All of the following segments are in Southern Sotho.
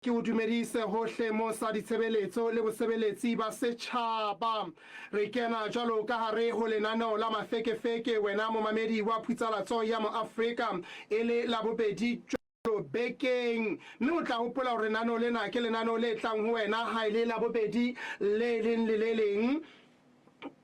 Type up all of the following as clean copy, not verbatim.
ke o dumedise hohle mo sa ditshebeletso le bosebeletsi ba setjhaba re kena jalo ka hare ho lenaneo la mafekefeke wena momamedi wa Phutshalatso ya mo Afrika ele la bobedi bekeng mme o tla hopola hore lenaneo lena ke lenaneo le tlang ho wena ha ile la bobedi le leng le le leng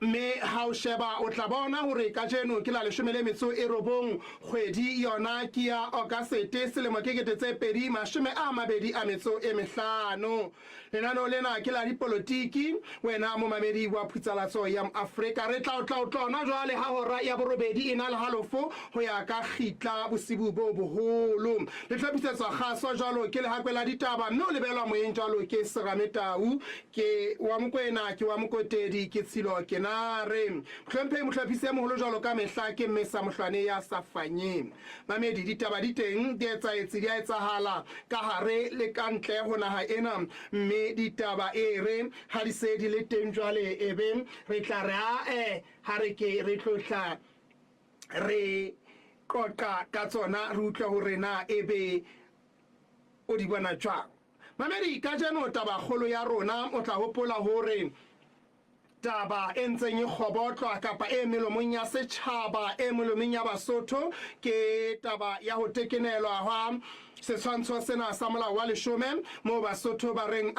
me ha o sheba o tla bona hore ka jeno ke la 19 kgwedi yona ke ya August selemo ke 2025 lenaneo lena ke la dipolotiki wena momamedi wa Phutshalatso ya Afrika re tla tlona jwale ha hora ya borobedi ina le halofo ho ya ka khitla bosibu bo boholo le tlhapisetswa khaso jwalo ke le hakwela ditaba mme o lebelwa moyeng jwalo ke Serametau ke wa Mokwena ke wa Mokotedi ke Tshilo kenare mhlemphe mohlapise moholo jwalo ka mehla ke Mmesa Mohlwane ya Safanye mamedi ditaba di teng di etsaetse di etsahala ka hare le ka ntle ho naha ena mme ditaba re ha di se di le teng jwale ebe re tla re ha re ke re tlotla re qoqa ka tsona re utlwa hore na ebe o di bona jwang mamedi ka jeno taba kgolo ya rona o tla hopola hore taba entseng e khobotlwa kapa e melomong ya setjhaba e melomong ya Basotho ke taba ya ho tekenelwa ha setshwantsho sena sa molao wa 10 mo Basotho ba reng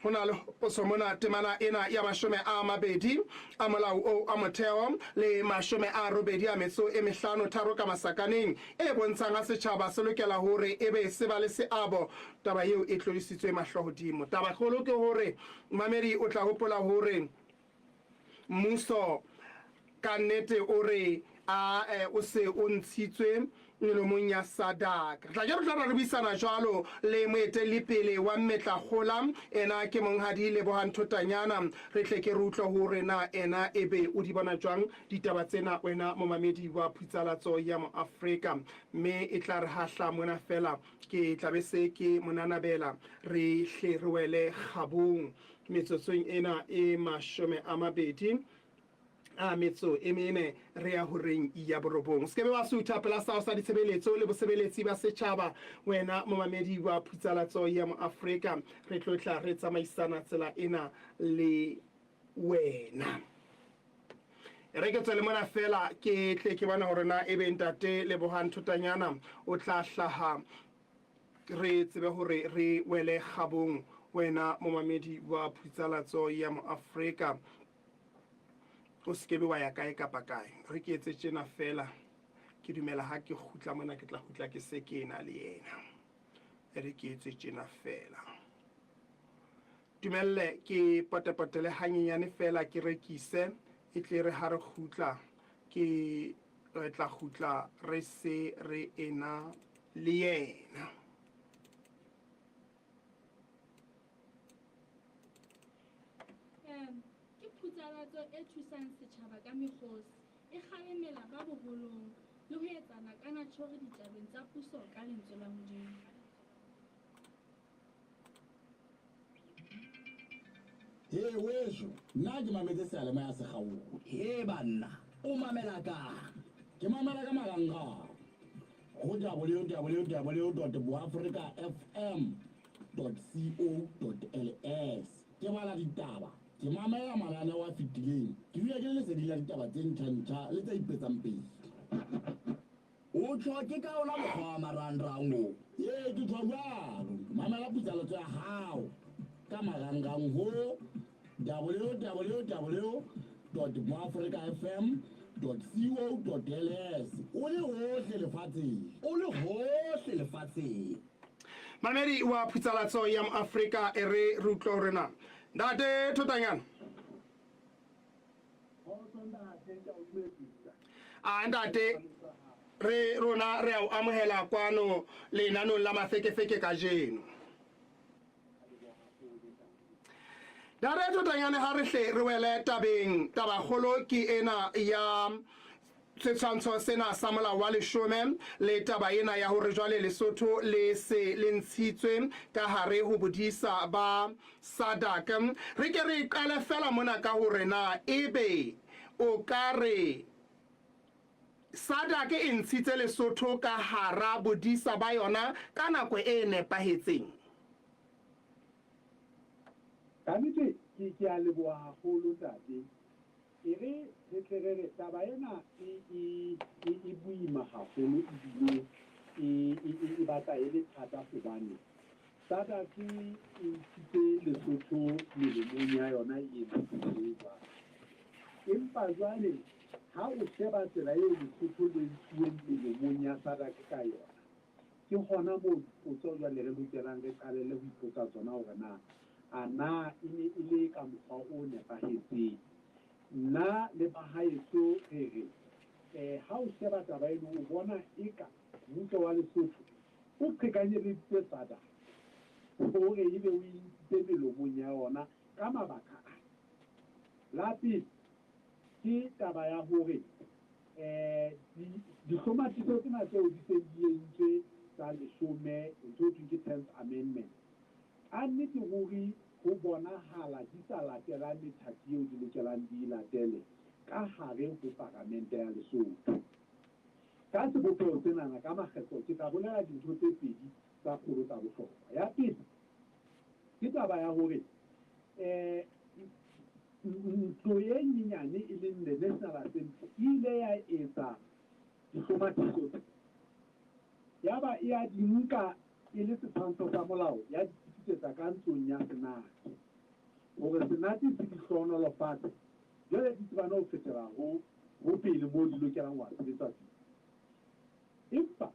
hona le posomona temana ena ya 20 a molao o a motheo le 85 tharo ka masakaneng e bontshang a setjhaba se lokela hore ebe se ba le seabo taba eo e tlodisitswe mahlohodimo taba kgolo ke hore mamedi o tla hopola hore mmuso ka nnete o re o se o ntshitswe melomong ya Sadak tla re buisana jwalo le moeteledipele wa Mmetlakgola ena ke monghadi Lebohang Thotanyana re tle ke re utlwa hore na ena ebe o di bona jwang ditaba tsena wena momamedi wa Phutshalatso ya mo Afrika mme e tla re hahla mona fela ke tla be se ke monanabela re hle re wele khabong metsotsong ena e 20 metso e mene re ya horeng ya borobong skebe wa sutha pela sa ditshebeletso le bosebeletsi ba setjhaba wena momamedi wa Phutshalatso ya mo Afrika re tlotla re tsamaisana tsela ena le wena re ke tswele mona fela ke tle ke bona hore na ebe ntate Lebohang Thotanyana o tla hlaha re tsebe hore re wele khabong wena momamedi wa Phutshalatso ya mo Afrika o skebe wa ya kae kapa kae re ke etse tjena fela ke dumela ha ke khutla mona ke tla khutla ke se ke na le yena re ke etse tjena fela dumelle ke potapotele hanyenyane fela ke rekise e tle re ha re khutla ke re tla khutla re se re ena le yena Phutshalatso e thusang setjhaba ka mekgosi e kgalemela ba boholong le ho etsana ka natjhore ditabeng tsa puso ka lentswe la Modimo weso nna ke mametse sealema ya sekgaolo banna o mamela ka ke mamela ka marangrang go www.boafricafm.co.ls ke bala ditaba ke mamela mananeo a fetileng ke dula ke le lesedi la ditaba tse ntjha le tse ipetsang pele o tlhoke ka ona mokgwa wa marangrang o ke tlhoka jalo mamela Phutshalatso ya hao ka marangrang ho www.boafricafm.co.ls o le hohle lefatsheng mamedi wa Phutshalatso ya mo Afrika re rutlo rena ntate Thotanyana ntate rona re a amohela kwano lenanong la mafekefeke ka jeno ntate Thotanyana ha re hle re wele taba kgolo ke ena ya setshwantsho sena sa molao wa 10 le taba ena ya hore jwale Lesotho le se le ntshitswe ka hare ho bodisa ba Sadak re ke re qale fela mona ka hore na ebe o ka re SADC e ntshitse Lesotho ka hara bodisa ba yona ka nako e nepahetseng. Kannete ke a leboha haholo ntate. E re re taba ena e boima haholo ebile e batla e le thata hobane SADC e ntshitse Lesotho melemong ya yona e jwalo. Empa jwale ha o sheba tsela eo Lesotho le ntsuweng melemong ya SADC ka yona, ke hona moo dipotso jwale re lokelang re qalelle ho ipotsa tsona hore na e ne e le ka mokgwa o nepahetseng. Nna le bahaeso ha o sheba taba eno o bona eka mmuso wa Lesotho o qhekanyeditse SADC hore ebe o intse melomong ya yona ka mabaka a. La pele ke taba ya hore dihlomathiso tsena tseo di seng di entswe tsa 10 ntho ke 10th amendment a nnete ruri ho bonahala di sa latela methati eo di lokelang di latele ka hare ho parlamente ya Lesotho. Ka sebopeho senana ka makgetlo ke tla bolela dintho tse pedi tsa kgolo tsa bohlokwa. Ya pele ke taba ya hore ntlo e nyenyane e leng the National Assembly ile ya etsa dihlomathiso yaba e a di nka e le setshwantsho sa molao ya ditsetsa ka ntlong ya senate hore senate se di hlohonolofatse jwale di tsebana ho fetela ho pele moo di lokelang wa sebetsa teng. Empa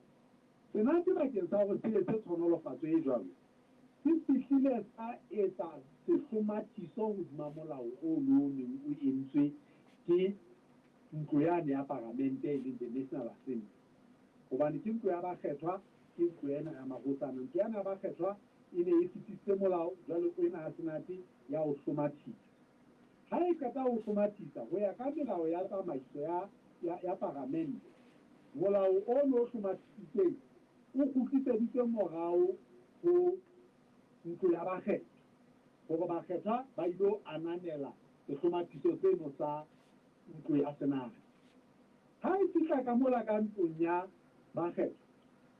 senate bakeng sa hore se etse tlhonolofatso e jwalo se fihlile sa etsa sehlomathiso hodima molao o nonneng o entswe ke ntlo yane ya parlamente e leng the National Assembly. Hobane ke ntlo ya bakgethwa ke ntlo ena ya mahotsana. Ntlo yana ya bakgethwa e ne e fetise molao jwale o ena ya senate ya ho hlomathisa. Ha e qeta ho hlomathisa ho ya ka melao ya tsamaiso ya parlamente, molao o no hlomathisitsweng o kgutliseditswe morao ho ntlo ya bakgethwa hore bakgethwa ba ilo ananela sehlomathiso seno sa ntlo ya senate. Ha e fihla ka mola ka ntlong ya bakgethwa,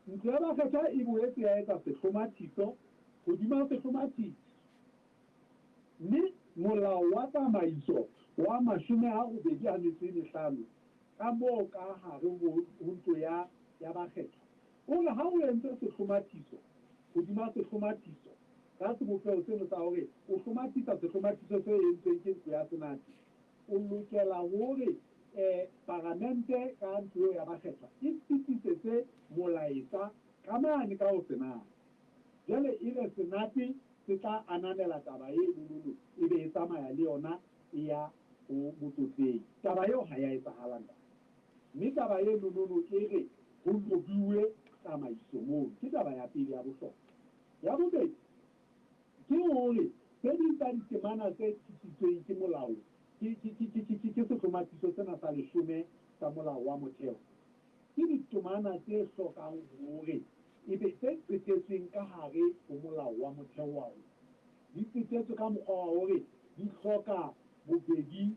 ntlo ya bakgethwa e boetse ya etsa sehlomathiso hodima sehlomathiso, mme molao wa tsamaiso wa 85 ka moo ka hare ho ntlo ya bakgethwa o re ha o entse sehlomathiso hodima sehlomathiso ka sebopego seno sa hore o hlomathisa sehlomathiso se entsweng ke ntlo ya senate, o lokela hore parlamente ka ntlo ya bakgethwa e fetisetse molaetsa ka mane ka ho senate. Jwale e re senate se tla ananela taba eno e be e tsamaya le yona e ya ho motsotseng. Taba eo ha ya etsahalang, mme taba eno e re ho lobiwe tsamaiso moo. Ke taba ya pele ya bohlokwa. Ya bobedi ke hore tse ding tsa ditemana tse tlisitsweng ke molao ke sehlomathiso sena sa 10 sa molao wa motheo ke ditemana tse hlokang hore ebe tse tsetetsweng ka hare ho molao wa motheo wa ona. Di tsetetswe ka mokgwa wa hore di hloka bobedi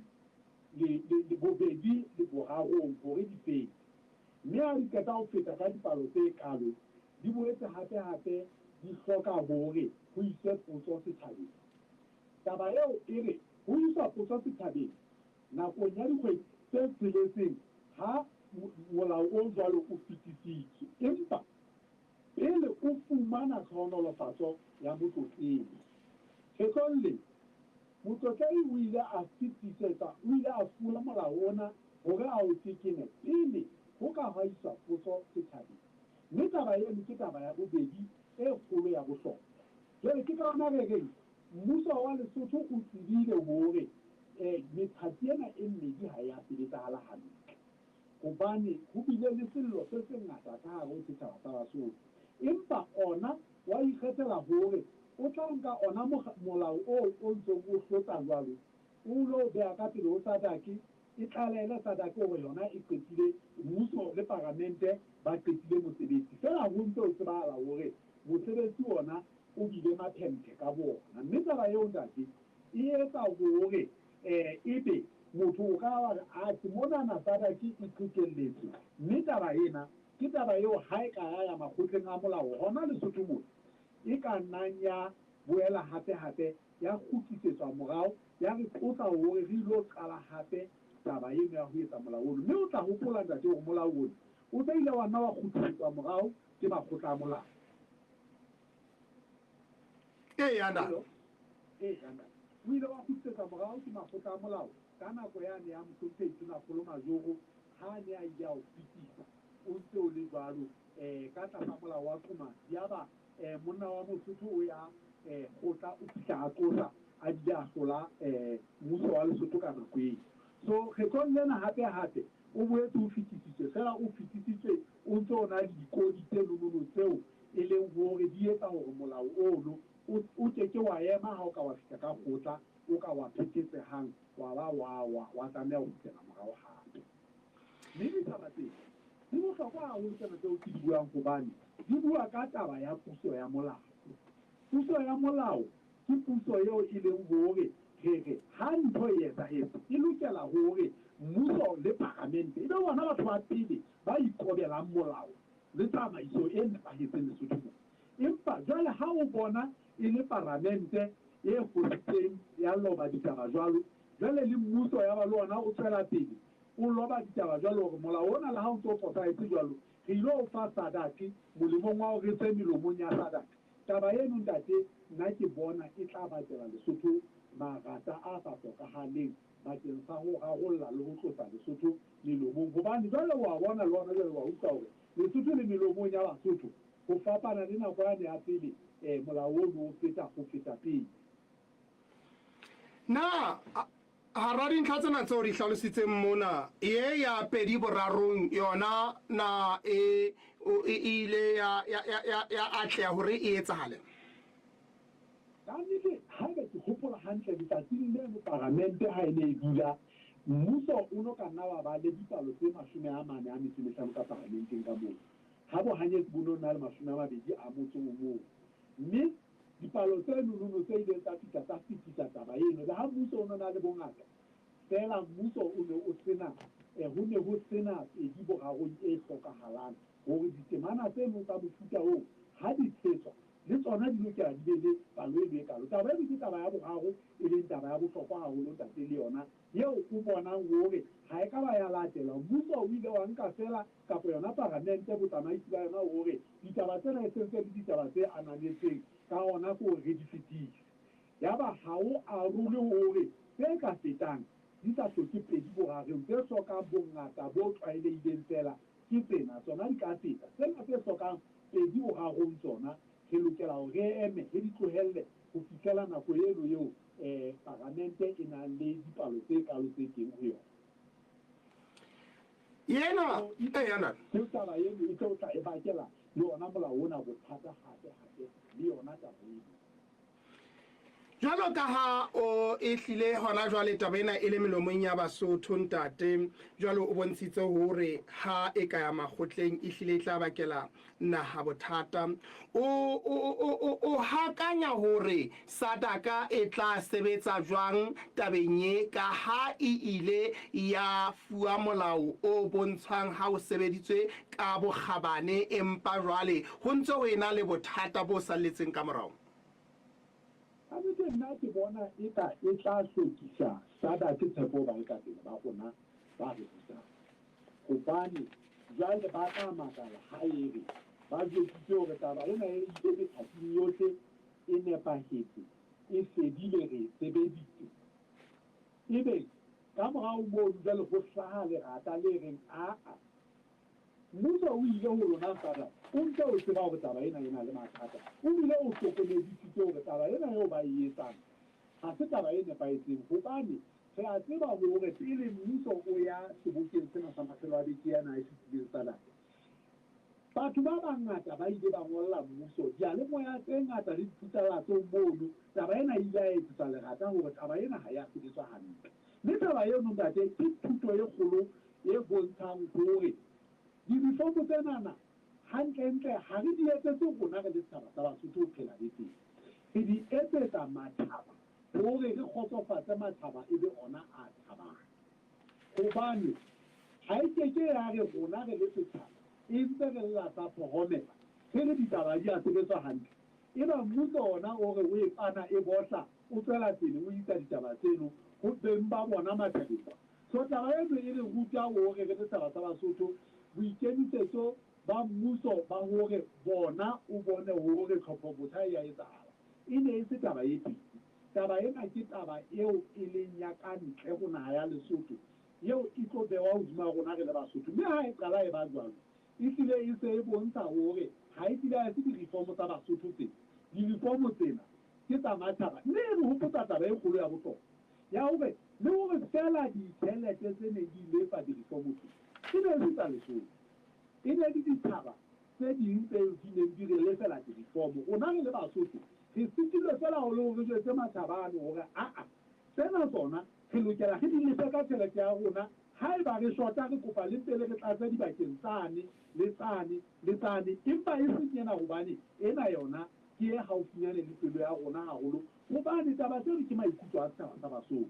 le borarong hore di fete. Mme ha di qeta ho feta ka dipalo tse kalo, di boetse hape di hloka hore ho iswe potso setjhabeng. Taba eo e re ho iswa potso setjhabeng nakong ya dikgwedi tse tsheletseng ha molao o jwalo o fetisitswe, empa pele o fumana tlhonolofatso ya motlotledi. Kgetlong le motlotledi o ile a fetisetsa, o ile a fula molao ona hore a o tekene pele ho ka haiswa potso setjhabeng. Mme taba eno ke taba ya bobedi e kgolo ya bohlokwa. Jwale ke ka hona re reng mmuso wa Lesotho o tsebile hore methati ena e mmedi ha ya sebetsahala hantle, hobane ho bile le sello se se ngata ka hare ho setjhaba sa Basotho. Empa ona wa ikgethela hore o tla nka ona molao o ntsong o hlotsa jwalo o lo beha ka pele ho SADC, e tlalele SADC hore yona e qetile, mmuso le parlamente ba qetile mosebetsi. Fela ho ntse o tsebahala hore mosebetsi ona o bile maphemphe ka bona. Mme taba eo ntate e etsa hore ebe motho o ka ba a ke monana Sadaki e qhekelletswe mme taba ena ke taba eo ha e ka ya makgotleng a molao hona Lesotho mo e ka nnang ya boela hape ya kgutlisetswa morao ya re tlosa hore re ilo qala hape taba eno ya ho etsa molao ono mme o tla hopola ntate hore molao ono o tla ile wa nna wa kgutlisetswa morao ke makgotla a molao yana o ile wa kgutlisetswa morao ke makgotla a molao ka nako yane ya Mthimkhulu Makgolo Majoro ha ne a ya ho fitisa o ntse o le jwalo ka tlasa molao wa Quma ya ba monna wa Mosotho o ya kgotla o fihla a tlosa a di a hlola mmuso wa Lesotho ka nako eo so kgetlong lena hape o boetse o fetisitswe fela o fetisitswe o ntse o na le dikodi tse nonono tseo e leng hore di etsa hore molao ono o keke wa ema ha o ka wa fihla ka kgotla o ka wa phethetsehang wa ba wa tlameha ho kgutlela morao hape mme ditaba tse di bohlokwa haholo tsena tseo ke di buang hobane di bua ka taba ya puso ya molao ke puso eo e leng hore re ha ntho e etsahetse e lokela hore mmuso le parlamente e be bona batho ba pele ba ikobelang molao le tsamaiso e nepahetseng Lesotho empa jwale ha o bona e le parlamente e kgotsitseng ya loba ditaba jwalo jwale le mmuso ya ba le ona o tswela pele o loba ditaba jwalo hore molao ona le ha o ntso fosahetse jwalo re ile o fa Sadaki molemong wa hore tse melomong ya Sadaki taba eno ntate nna ke bona e tla bakela Lesotho marata a sa hlokahaleng bakeng sa ho rarolla le ho tlosa Lesotho melomong hobane jwale wa bona le ona jwale wa utlwa hore Lesotho le melomong ya Basotho ho fapana le nako yane ya pele molao ono ho feta pele na hara dintlha tsena tseo di hlalositseng mona ye ya pedi borarong yona na e ile ya atleha hore e etsahale kannete ha ke hopola hantle ditsatsing leno parlamente ha e ne e dula mmuso o no ka nna wa ba le dipalo tse 45 ka parlamenteng ka moo ha bo hanyetse bo no na le 20 a motso o moo mme dipalo tse nono tse ile tsa fitisa taba eno le ha mmuso o no na le bongata fela mmuso o ne o sena ho ne ho sena di borarong e hlokahalang hore ditemana tseno tsa mofuta oo ha di tshetswa le tsona di lokela di be le palo e kalo taba e ke taba ya boraro e leng taba ya bohlokwa haholo ntate le yona yeo o bonang hore ha e ka ba ya latela mmuso o ile wa nka fela kapa yona parlamente botsamaisi ba yona hore ditaba tsena e sentse le ditaba tse ananetseng ka ona ko re di fetise ya ba ha o arole hore tse ka fetang di sa hloke pedi borareng tse hlokang bongata bo tlwaelehileng fela ke tsena tsona di ka feta tsena tse hlokang pedi borarong tsona re lokela hore re eme re di tlohelle ho fihlela nako eno eo parlamente e nang le dipalo tse kalo tse teng ho yona yana ke taba eno e tlo tla e bakela le ona molao ona bothata hape le yona taba eno jwalo ka ha o e hlile hona jwale taba ena e le melomong ya Basotho ntate jwalo o bontshitse hore ha e ka ya makgotleng e hlile tla bakela naha bothata o hakanya hore Sadaka e tla sebetsa jwang tabeng e ka ha e ile ya fuwa molao o bontshang ha o sebeditswe ka bokgabane empa jwale ho ntse ho ena le bothata bo salletseng ka morao Abite nna ke bona e tla hlokisa Sadaki tshepo ba ka pele ba rona ba re busa hobane jwale ba tla makala ha ere ba jwetsitse hore taba ena e ile methathing yohle e nepahetse e fedile re sebeditse ebe ka morao moo jwale ho hlaha lerata le reng mmuso o ile ho lona Sadaka o ntse o tseba hore taba ena e na le mathata o ile o hlokomedisitse hore taba ena eo ba e etsang ha se taba e nepahetseng hobane re a tseba hore pele mmuso o ya sebokeng sena sa maphelo a beke yana e fetileng Sadaka batho ba bangata ba ile ba ngolla mmuso diyalemoya tse ngata le diphuthalatsong mono taba ena e ile ya etsetsa lerata hore taba ena ha ya sebetswa hantle mme taba eno ntate ke thuto e kgolo e bontshang hore dirifomo tsenana hantle ha re di etsetse rona re le setjhaba sa Basotho ho phela le teng re di etsetsa matjhaba hore re kgotsofatse matjhaba e be ona a thabang gobane ga e keke ya re rona re le setšhaba e ntse re lla tsa phogomela ge le ditaba di a sebetswa gantle e ba mmuso ona o re o e pana e botla o tswela pele o isa ditaba tseno go beng ba bona mathabeng so taba eno e re ruta gore re le setšhaba sa basotho boikemisetso ba mmuso ba gore bona o bone gore tlhopho botjha ya etsagala e ne e se taba e pedi taba ena ke taba eo e leng ya ka ntle go naga ya lesotho eo e tlo bewa godima rona re le basotho mme ga e qala e ba jalo e tlile e se e bontsha gore ga e tlile a se di-reform tsa basotho tsena di-reform tsena ke tsa matšhaba mme e re gopotsa taba e kgolo ya botlhokwa ya gore le gore fela ditšhelete tse ne di lefa di-reform tsena e ne e se tsa lesotho e ne di ditšhaba tse ding tse di neng di re lefela di-reform rona re le basotho re setilwe fela go le gore re jetse matšhabane gore aa tsena tsona re lokela ge di lefe ka tšhelete ya rona ga e ba re shota re kopa le pele re tlatse dibakeng tsane le tsane le tsane empa e seng ena gobane ena yona ke e gaufinyane le pelo ya rona gagolo gobane taba tseno ke maikutlo a setšhaba sa basotho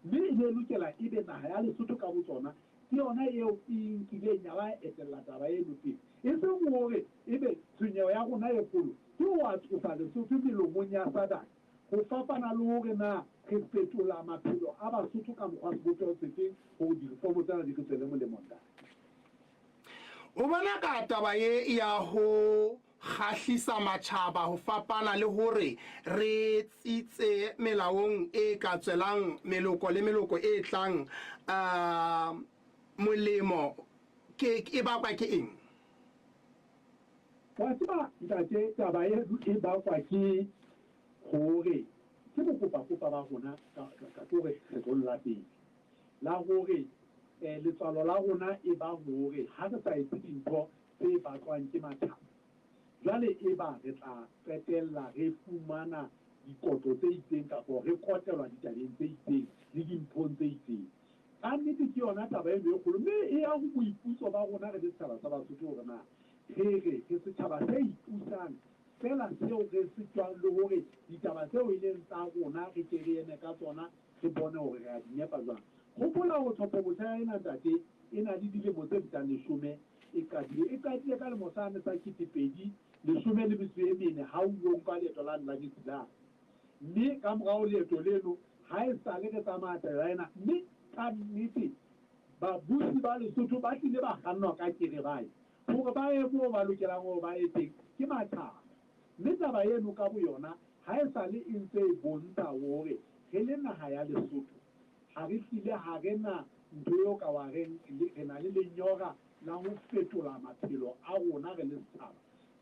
mme e ne e lokela e be naga ya lesotho ka botsona ke yona eo e nkileng ya ba etelela taba eno pele e seng gore e be tshwenyego ya rona e kgolo ke go a tsosa lesotho melomong ya sadaka go fapana le gore na re fetola maphelo a basotho ka mokgwa sebopego sefeng gore direfomo tsena di re tswele molemong tae o bona ka taba ye ya go kgahlisa matšhaba go fapana le gore re tsitse melaong e ka tswelang meloko le meloko e tlang molemo e bakwa ke eng wa tseba ntate taba e bakwa ke gore ke bokopakopa ba rona ka gore re tlo lla pele la gore letswalo la rona e ba gore ha re sa etse dintho tse batlwang ke matšhaba jwale e ba re tla qetella re fumana dikoto tse itseng kapo re kotelwa ditabeng tse itseng le dimphong tse itseng ka nnete ke yona taba eno e kgolo mme e ya go boipuso ba rona re le setšhaba sa basotho gore na re setšhaba se ipusang fela seo re se tswang le gore ditaba tseo e leng tsa rona re ke re eme ka tsona re bone gore re a di nyepa jwang gopola go tlhopho botjha ena ntate e na le dilemo tse fetang lesome e qadile ka lemo sane sa 2014 ha o yo nka leeto la nna ditsilana mme ka morao leeto leno ha e sale re tsamaya taba ena mme ka nnete babusi ba lesotho ba tlile ba gannwa ka kere bae gore ba ye moo ba lokelang gore ba ye teng ke matšhaba mme taba eno ka bo yona ha e sale e ntse e bontsha gore ge le naga ya lesotho ga re tlile ga re na ntho eo ka wa re na le lenyora la go fetola maphelo a rona re le setšhaba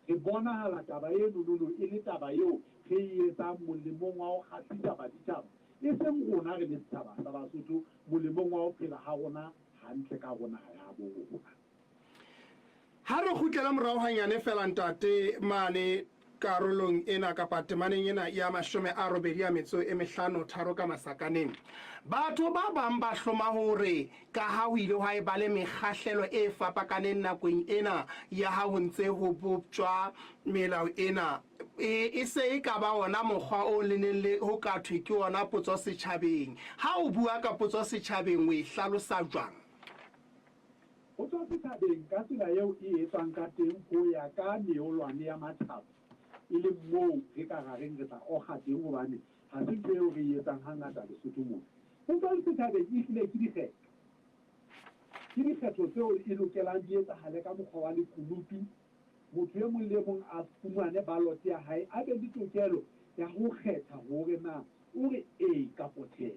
re bonagala taba eno nono e le taba eo ge e etsang molemong wa go kgatlhisa baditšhaba e seng rona re le setšhaba sa basotho molemong wa go phela ga rona gantle ka go naga ya borona ha re gutlela morago ganyane fela ntate mane karolong ena kapa temaneng ena ya 85 ka masakaneng batho ba bang ba hloma hore ka ha o ile ha e ba le mekgahlelo e fapakaneng nakong ena ya ha ho ntse ho boptjwa melao ena e se e ka ba ona mokgwa o lenele ho ka thwe ke ona potso setjhabeng ha o bua ka potso setjhabeng o e hlalosa jwang go tswa setšhabeng ka tsela eo e etswang ka teng go ya ka neolwane ya matšhaba e le moo re ka gareng re tla oga teng gobane ga se ntho eo re e etsang ga ngata lesotho mone go tswa setšhabeng e tlile ke dikgetho tseo e lokelang di etsagale ka mokgwa wa lekunutu motho e mong le mong a fumane balote ya hae a be le tokelo ya go kgetha gore na o re ee kapo tjhe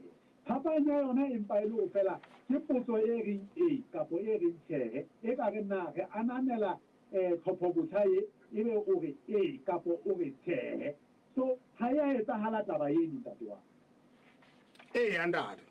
phapang ya yona empa e le go fela ke potso e reng ee kapo e reng tjhehe e ka re na re ananela tlhopho botjha e be o re ee kapo o re tjhehe so ha ya etsagala taba eno ntate wa andade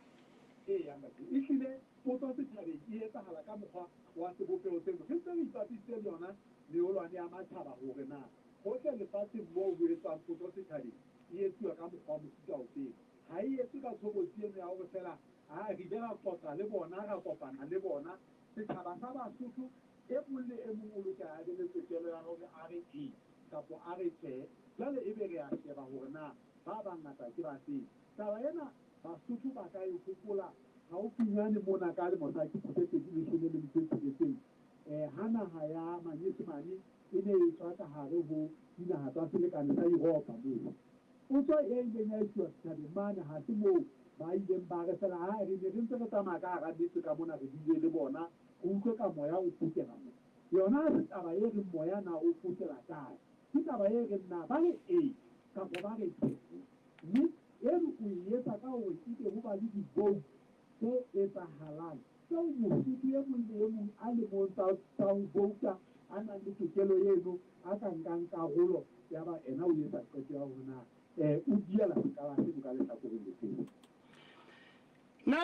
e tlile potso setšhabeng e etsagala ka mokgwa wa sebopego seno re ntse re ipapisitse le yona neolwane ya matšhaba gore na gotlhe lefatsheng moo go etswang potso setšhabeng e etsiwa ka mokgwa wa mofuta o feng ga e etse ka tshobotsi eno ya gore fela a re ile ra tlotla le bona ra kopana le bona setšhaba sa basotho e mong le e mong o lokela a be le tokelo ya gore a re ee kapo a re tjhe jwale e be re a sheba gore na ba bangata ke ba feng taba ena basotho ba ka e gopola haufinyane mona ka lemo sa 2016 ha naha ya Manyesemane e ne e tswa ka hare ho dinaha tsa selekane sa Europa moo. Potso e ileng ya etsuwa setjhabeng mane ha se moo ba ileng ba re fela ha re ne re ntse re tsamaya ka hara bese ka mona re bile le bona go utlwe ka moya o fotela mo yona ha se taba e re moya na o fotela kae ke taba e re nna ba re kapo ba re mme eno o e etsa ka hore ebe ho ba le di-vote tse etsahalang tseo mosotho e mong le e mong a lemong tsa ho vouta a nang le tokelo eno a ka nkang karolo ya ba ena o etsa qeto ya hore na o diela sekala seno ka lehlakoreng le feng. Na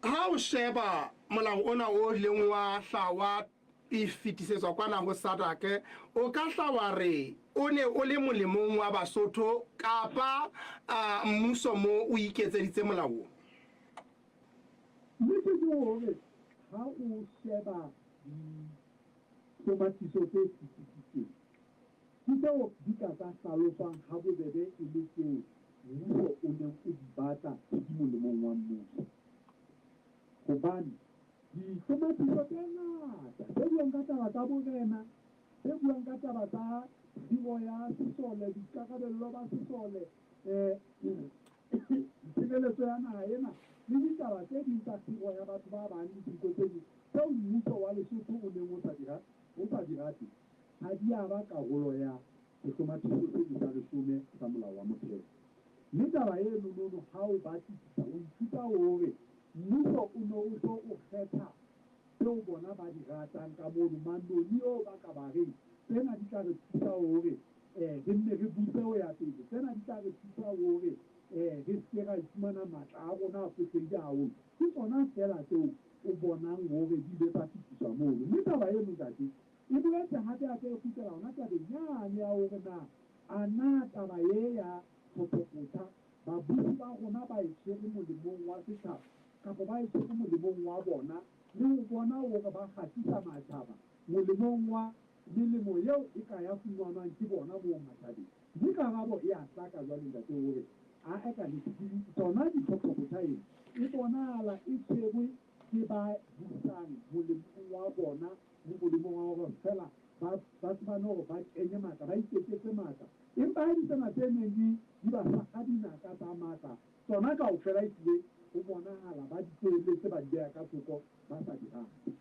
ha o sheba molao ona o leng wa hlawa e fetisetswa kwana ho SADC o ka hlawa re o ne o le molemong wa Basotho kapa mmuso mo o iketseditse molao. Mme ke hore ha o sheba ditomatiso tse fetisitseng ke tseo di ka hlaloswang ha bobebe e le tseo mmuso o neng o di batla ke molemong wa mmuso. Hobane ditomatiso tse ngata tse buang ka taba tsa borena, tse buang ka taba tsa tshilo ya sesole, boikarabello ba sesole, tshireletso ya naha ena le ditaba tse ding tsa tshilo ya batho ba bang le dintho tse ding tseo mmuso wa Lesotho o neng o sa di rate ha di a ba karolo ya ditomatiso tse tsa 10 tsa molao wa motheo. Mme taba eno nono ha o batlisisa o ithuta hore mmuso o ne o so o kgetha tseo bona ba di ratang ka mono mandoni eo ba ka ba reng tsena di tla re thusa hore re nne re buse ho ya pele, tsena di tla re thusa hore re seke ra ifumana matla a rona a fohlehile haholo. Ke tsona fela tseo o bonang hore di ile tsa fetiswa mono. Mme taba eno ntate e boletse hape hape e kgutlela hona tabeng yane ya hore na a na taba e ya photopotha babusi ba rona ba e tshwere molemong wa setjhaba kapa ba e tshwere molemong wa bona le ho bona hore ba kgatlisa matjhaba molemong wa melemo eo e ka ya fumanwang ke bona moo matjhabeng. Mme karabo e a hlaka jwale ntate hore a eka tsona diphotopotha eno e bonahala e tshwerwe ke ba busang molemong wa bona le molemong wa hore fela ba tsebane hore ba kenye matla ba iketsetse matla empa ha tsena tse neng di ba saka dinaka tsa matla tsona kaofela ehlile ho bonahala ba ditsweletse ba di beha ka thoko ba sa di rate.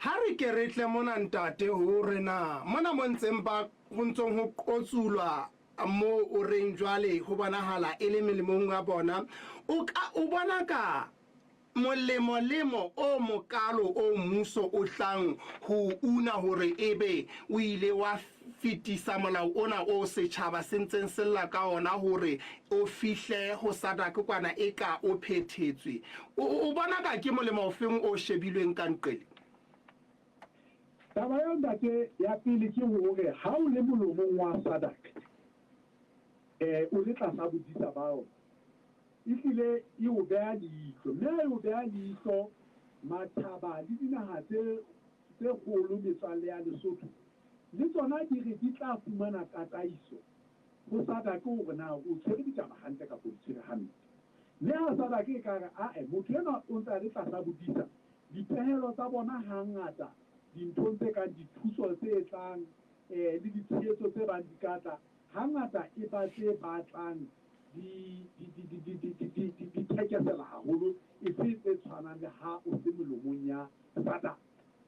Ha re ke re tle mona ntate hore na mona mo ntseng ba ho ntsong ho qotsulwa mo o reng jwale ho bonahala e le melemong wa bona o bona ka molemo o mokalo o mmuso o tlang ho una hore ebe o ile wa fitisa molao ona o setjhaba sentseng sella ka ona hore o fihle ho SADC kwana e ka o phethetswe o bona ka ke molemo ofeng o shebilweng ka nqele. Taba ya ntate ya pele ke hore ha o le molomong wa SADC o le tlasa bodisa bao ehlile e o beha leihlo mme e o beha leihlo matjhaba le dinaha tse kgolo metswalle ya Lesotho le tsona di re di tla fumana tataiso ho SADC hore na o tshwere ditaba hantle kapa o tshwere hampe. Le ha SADC e ka re motho enwa o ntse a le tlasa bodisa dipehelo tsa bona hangata dinthong tse kang dithuso tse tlang le ditshehetso tse bang di ka tla hangata e ba tse batlang di thekesela haholo e se tse tshwanang le ha o se melomong ya SADC.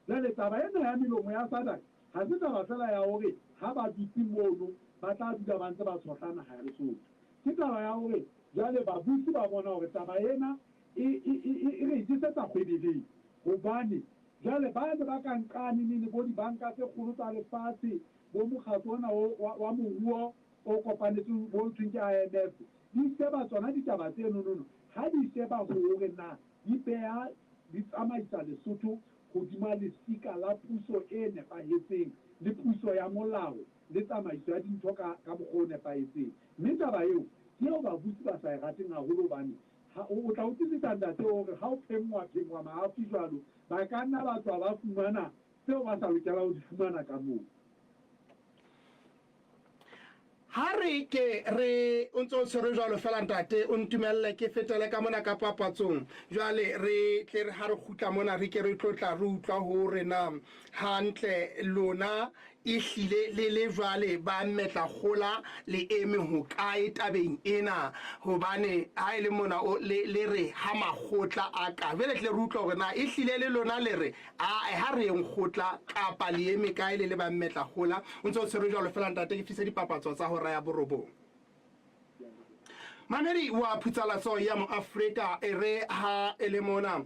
Jwale taba ena ya melomo ya SADC ha se taba fela ya hore ha ba dutse mono ba tla dula ba ntse ba tshotlana ha ya Lesotho. Ke taba ya hore jwale babusi ba bona hore taba ena e re tlisetsa kgwebeleng hobane jwale ba ne ba ka nqane nene bo dibanka tse kgolo tsa lefatshe bo mokgatlo ona wa moruo o kopanetseng bo thweng ke IMF di sheba tsona ditaba tseno nono ha di sheba hore na di beha di tsamaisa Lesotho hodima lesika la puso e nepahetseng le puso ya molao le tsamaiso ya dintho ka mokgwa o nepahetseng. Mme taba eo ke eo babusi ba sa e rateng haholo hobane o tla utlwisisa ntate hore ha o phengwa maafi jwalo ba ka nna ba tswa ba fumana tseo ba sa lokela ho di fumana ka moo. ha re ke re o ntse o tshwere jwalo fela ntate o ntumelle ke fetele ka mona ka papatsong jwale re tle re ha re gutla mona re ke re tlotla re utlwa hore na hantle lona ehlile le jwale ba metla gola le eme ho kae tabeng ena hobane ha ile mona le re ha magotla a ka vele tle re utlwa hore na ehlile le lona le re ha re eng gotla kapa le eme kae le ba metla gola o ntse o tshwere jwalo fela ntate ke fise dipapatso tsa ho raya borobong mamedi wa phutsalatso ya mo Afrika e re ha ele mona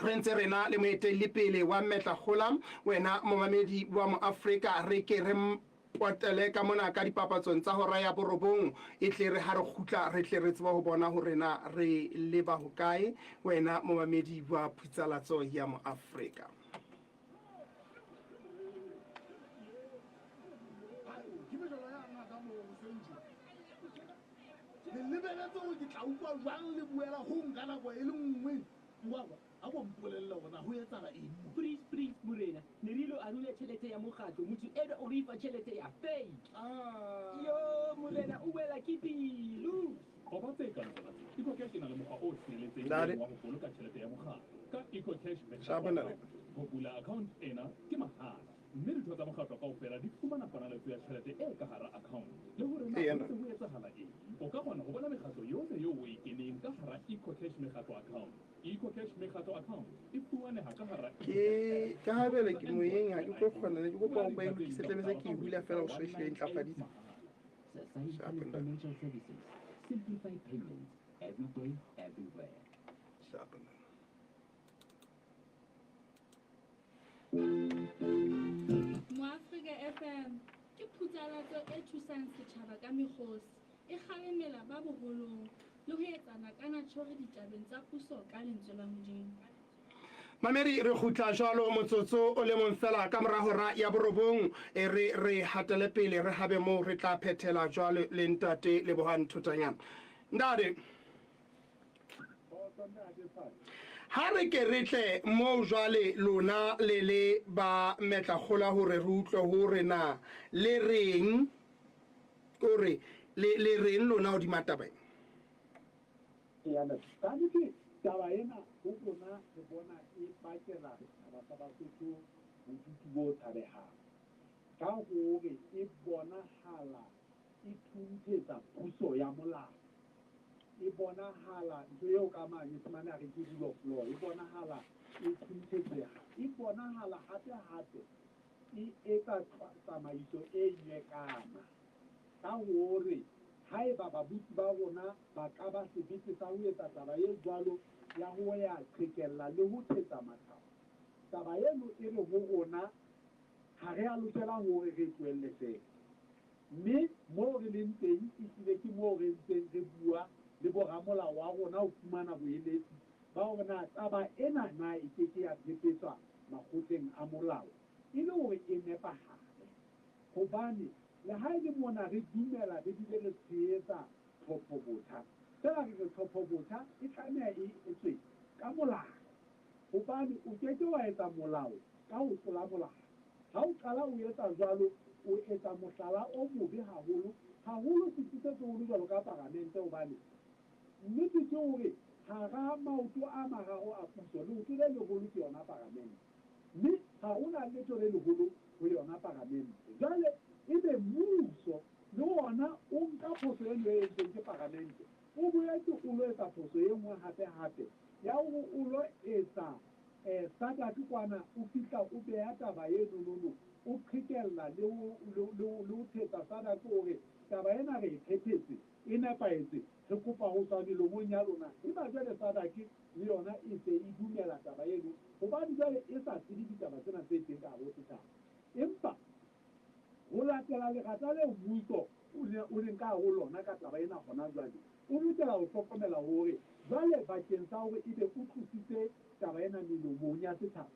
re ntse rena le moetelli pele wa metla gola wena momamedi wa mo Afrika re ke re potele ka mona ka dipapatsong tsa ho raya borobong e tle re ha re gutla re tle re tseba ho bona hore na re leba ho kae wena momamedi wa phutsalatso ya mo Afrika le lebeletse go ke tla utlwa jwang le buela go nka nako e le nngwe wa a go mpolella gona go etsala eng Please, Morena. Nerilo a rule tšhelete ya mokgatlo. Motho ena o re ifa tšhelete ya fake. Yo, Morena, o boela ke pelo. Go ba tse ka tsona EcoCash e na le mokgwa o tshireletseng wa go boloka tšhelete ya mokgatlo ka EcoCash go bula account ena ke mahala mme ditho tsa mokgatlo kaofela di fumana ponaletso ya tšhelete e ka hara account le hore na go etsagala eng o ka kgona go bona mekgatlo yohle yo o e keneng ka hara EcoCash mekgatlo account EcoCash mekgatlo account e fumaneha ka hara ke ka habele ke moyeng ha ke tlo kgona le go kwa ba ke setlebetse ke bula fela o sheshe ntlafaditse Society Financial Services. Simplify payments every day, everywhere. Moafrika FM ke phutsalatso e thusang setjhaba ka mekgosi e kgalemela ba boholong le ho etsana ka natjhore ditabeng tsa puso ka lentswe la Modimo mamedi re gutla jalo motsotso o le mong fela ka morago ra ya borobong re hatele pele re habe mo re tla phethela jalo le ntate le bohantotanyana ndade ha re ke re tle mo jwale lona le ba metla gola hore re utlwe hore na le reng gore le reng lona o di mataba yana tani ke taba ena ho bona re bona e pakela ba sa ba setso bodutu bo thabehang ka hore e bona hala e thuntsetsa puso ya molao e bona hala ntho eo ka manye semana re ke rule of law e bona hala e thuntsetsa e bona hala hape e etsa tsamaiso e nyekana ka hore haeba babuti ba rona ba ka ba sebete sa ho etsa taba e jwalo ya ho ya qhekella le ho thetsa mathao taba eno e re ho rona ha re a lokela hore re tlohelle fela mme moo re leng teng e tlile ke moo re ntseng re bua le boramolao wa rona ho fumana boeletsi ba hore na taba ena na e ke ya phepetswa makgotleng a molao e le hore e nepahale hobane le ha e le mona re dumela re bile re tshehetsa tlhophobotjha fela re tlhophobotjha e tlameha e etswe ka molao hobane o ke ke wa etsa molao ka ho tlola molao ha o qala o etsa jwalo o etsa mohlala o mobe haholo sethusetsoholo jwalo ka parlamente hobane nnete ke hore hara maoto a mararo a puso leoto le leholo ke yona parlamente mme ha hona letho le leholo ho yona parlamente jwale ebe mmuso le ona o nka phoso eno e entsweng ke parlamente o boetse o lo etsa phoso e nngwe hape ya hore o lo etsa sadaki kwana o fihla o beha taba eno nono o qhekella le ho thetsa sadaki hore taba ena re e phethetse e nepahetse re kopa ho tswa melomong ya lona eba jwale sadaki le yona e se e dumela taba eno hobane jwale e sa tsebe ditaba tsena tse teng ka hare ho setjhaba empa ho latela lekgata le mmuso o leng ka ho lona ka taba ena gona jwale o lokela ho hlokomela hore jwale bakeng sa hore ebe o tlositse taba ena melomong ya setjhaba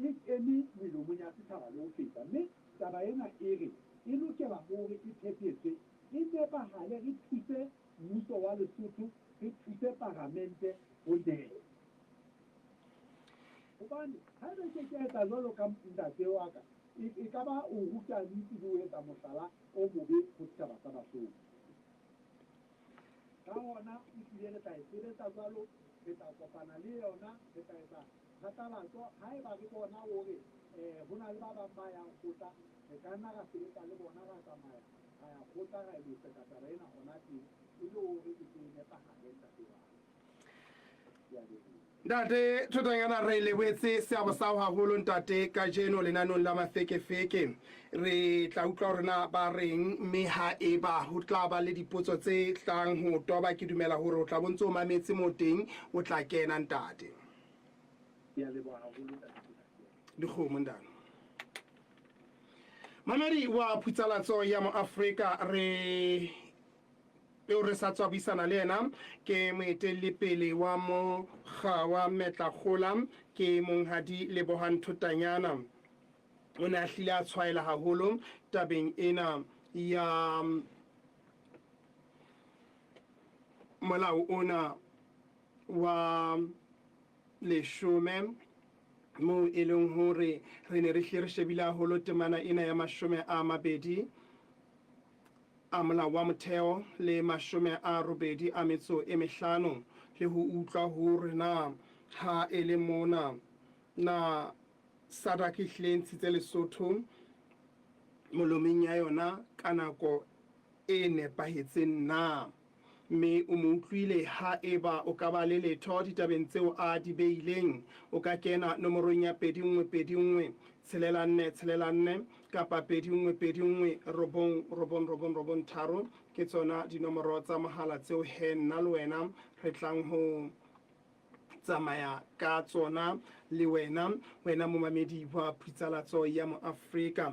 e kene melomong ya setjhaba le ho feta mme taba ena e re e lokela hore e phethetswe e nepahale re thuse mmuso wa Lesotho re thuse parlamente ho neha hobane ha re ke etsa jwalo ka ntate wa ka e ka ba o ruta ntse ho etsa mohlala o mobe ho setjhaba sa Basotho re tla e sebetsa jwalo re tla kopana le yona re tla etsa phatlalatso haeba re bona hore ho na le ba bang ba yang kgotla re ka nna ra sebetsa le bona ra tsamaya ra ya kgotla ra eletsa taba ena hona teng e le hore e tlo nepagale ntate wa ntate thotanyana re lebetse seabo sa haholo ntate ka jeno lenanong la mafekefeke re tla utlwa hore na ba reng mme ha eba ho tla ba le dipotso tse tlang ho toba ke dumela hore o tla bontse o mametse mo teng o tla kena ntate dikgomo ndano mamedi wa phutsalatso ya mo Afrika re sa tswa buisana le ena ke moeteledipele wa mokga wa Metlakgola ke monghadi Lebohang Thotanyana o ne a hlile a tshwaela haholo tabeng ena ya molao ona wa leshome mo e leng hore re ne re hle re shebile haholo temana ena ya 20 a molao wa motheo le 85 le ho utlwa hore na ha e le mona na SADC hlile ntshitse Lesotho molomeng ya yona ka nako e nepahetseng na mme o mo utlwile ha eba o ka ba le letho ditabeng tseo a di beileng o ka kena nomorong ya 2121 tshelelane kapa 2121 ke tsona dinomoro tsa mohala tseo he nna le wena re tlang ho tsamaya ka tsona le wena mo mamedi wa phutsalatso ya mo Afrika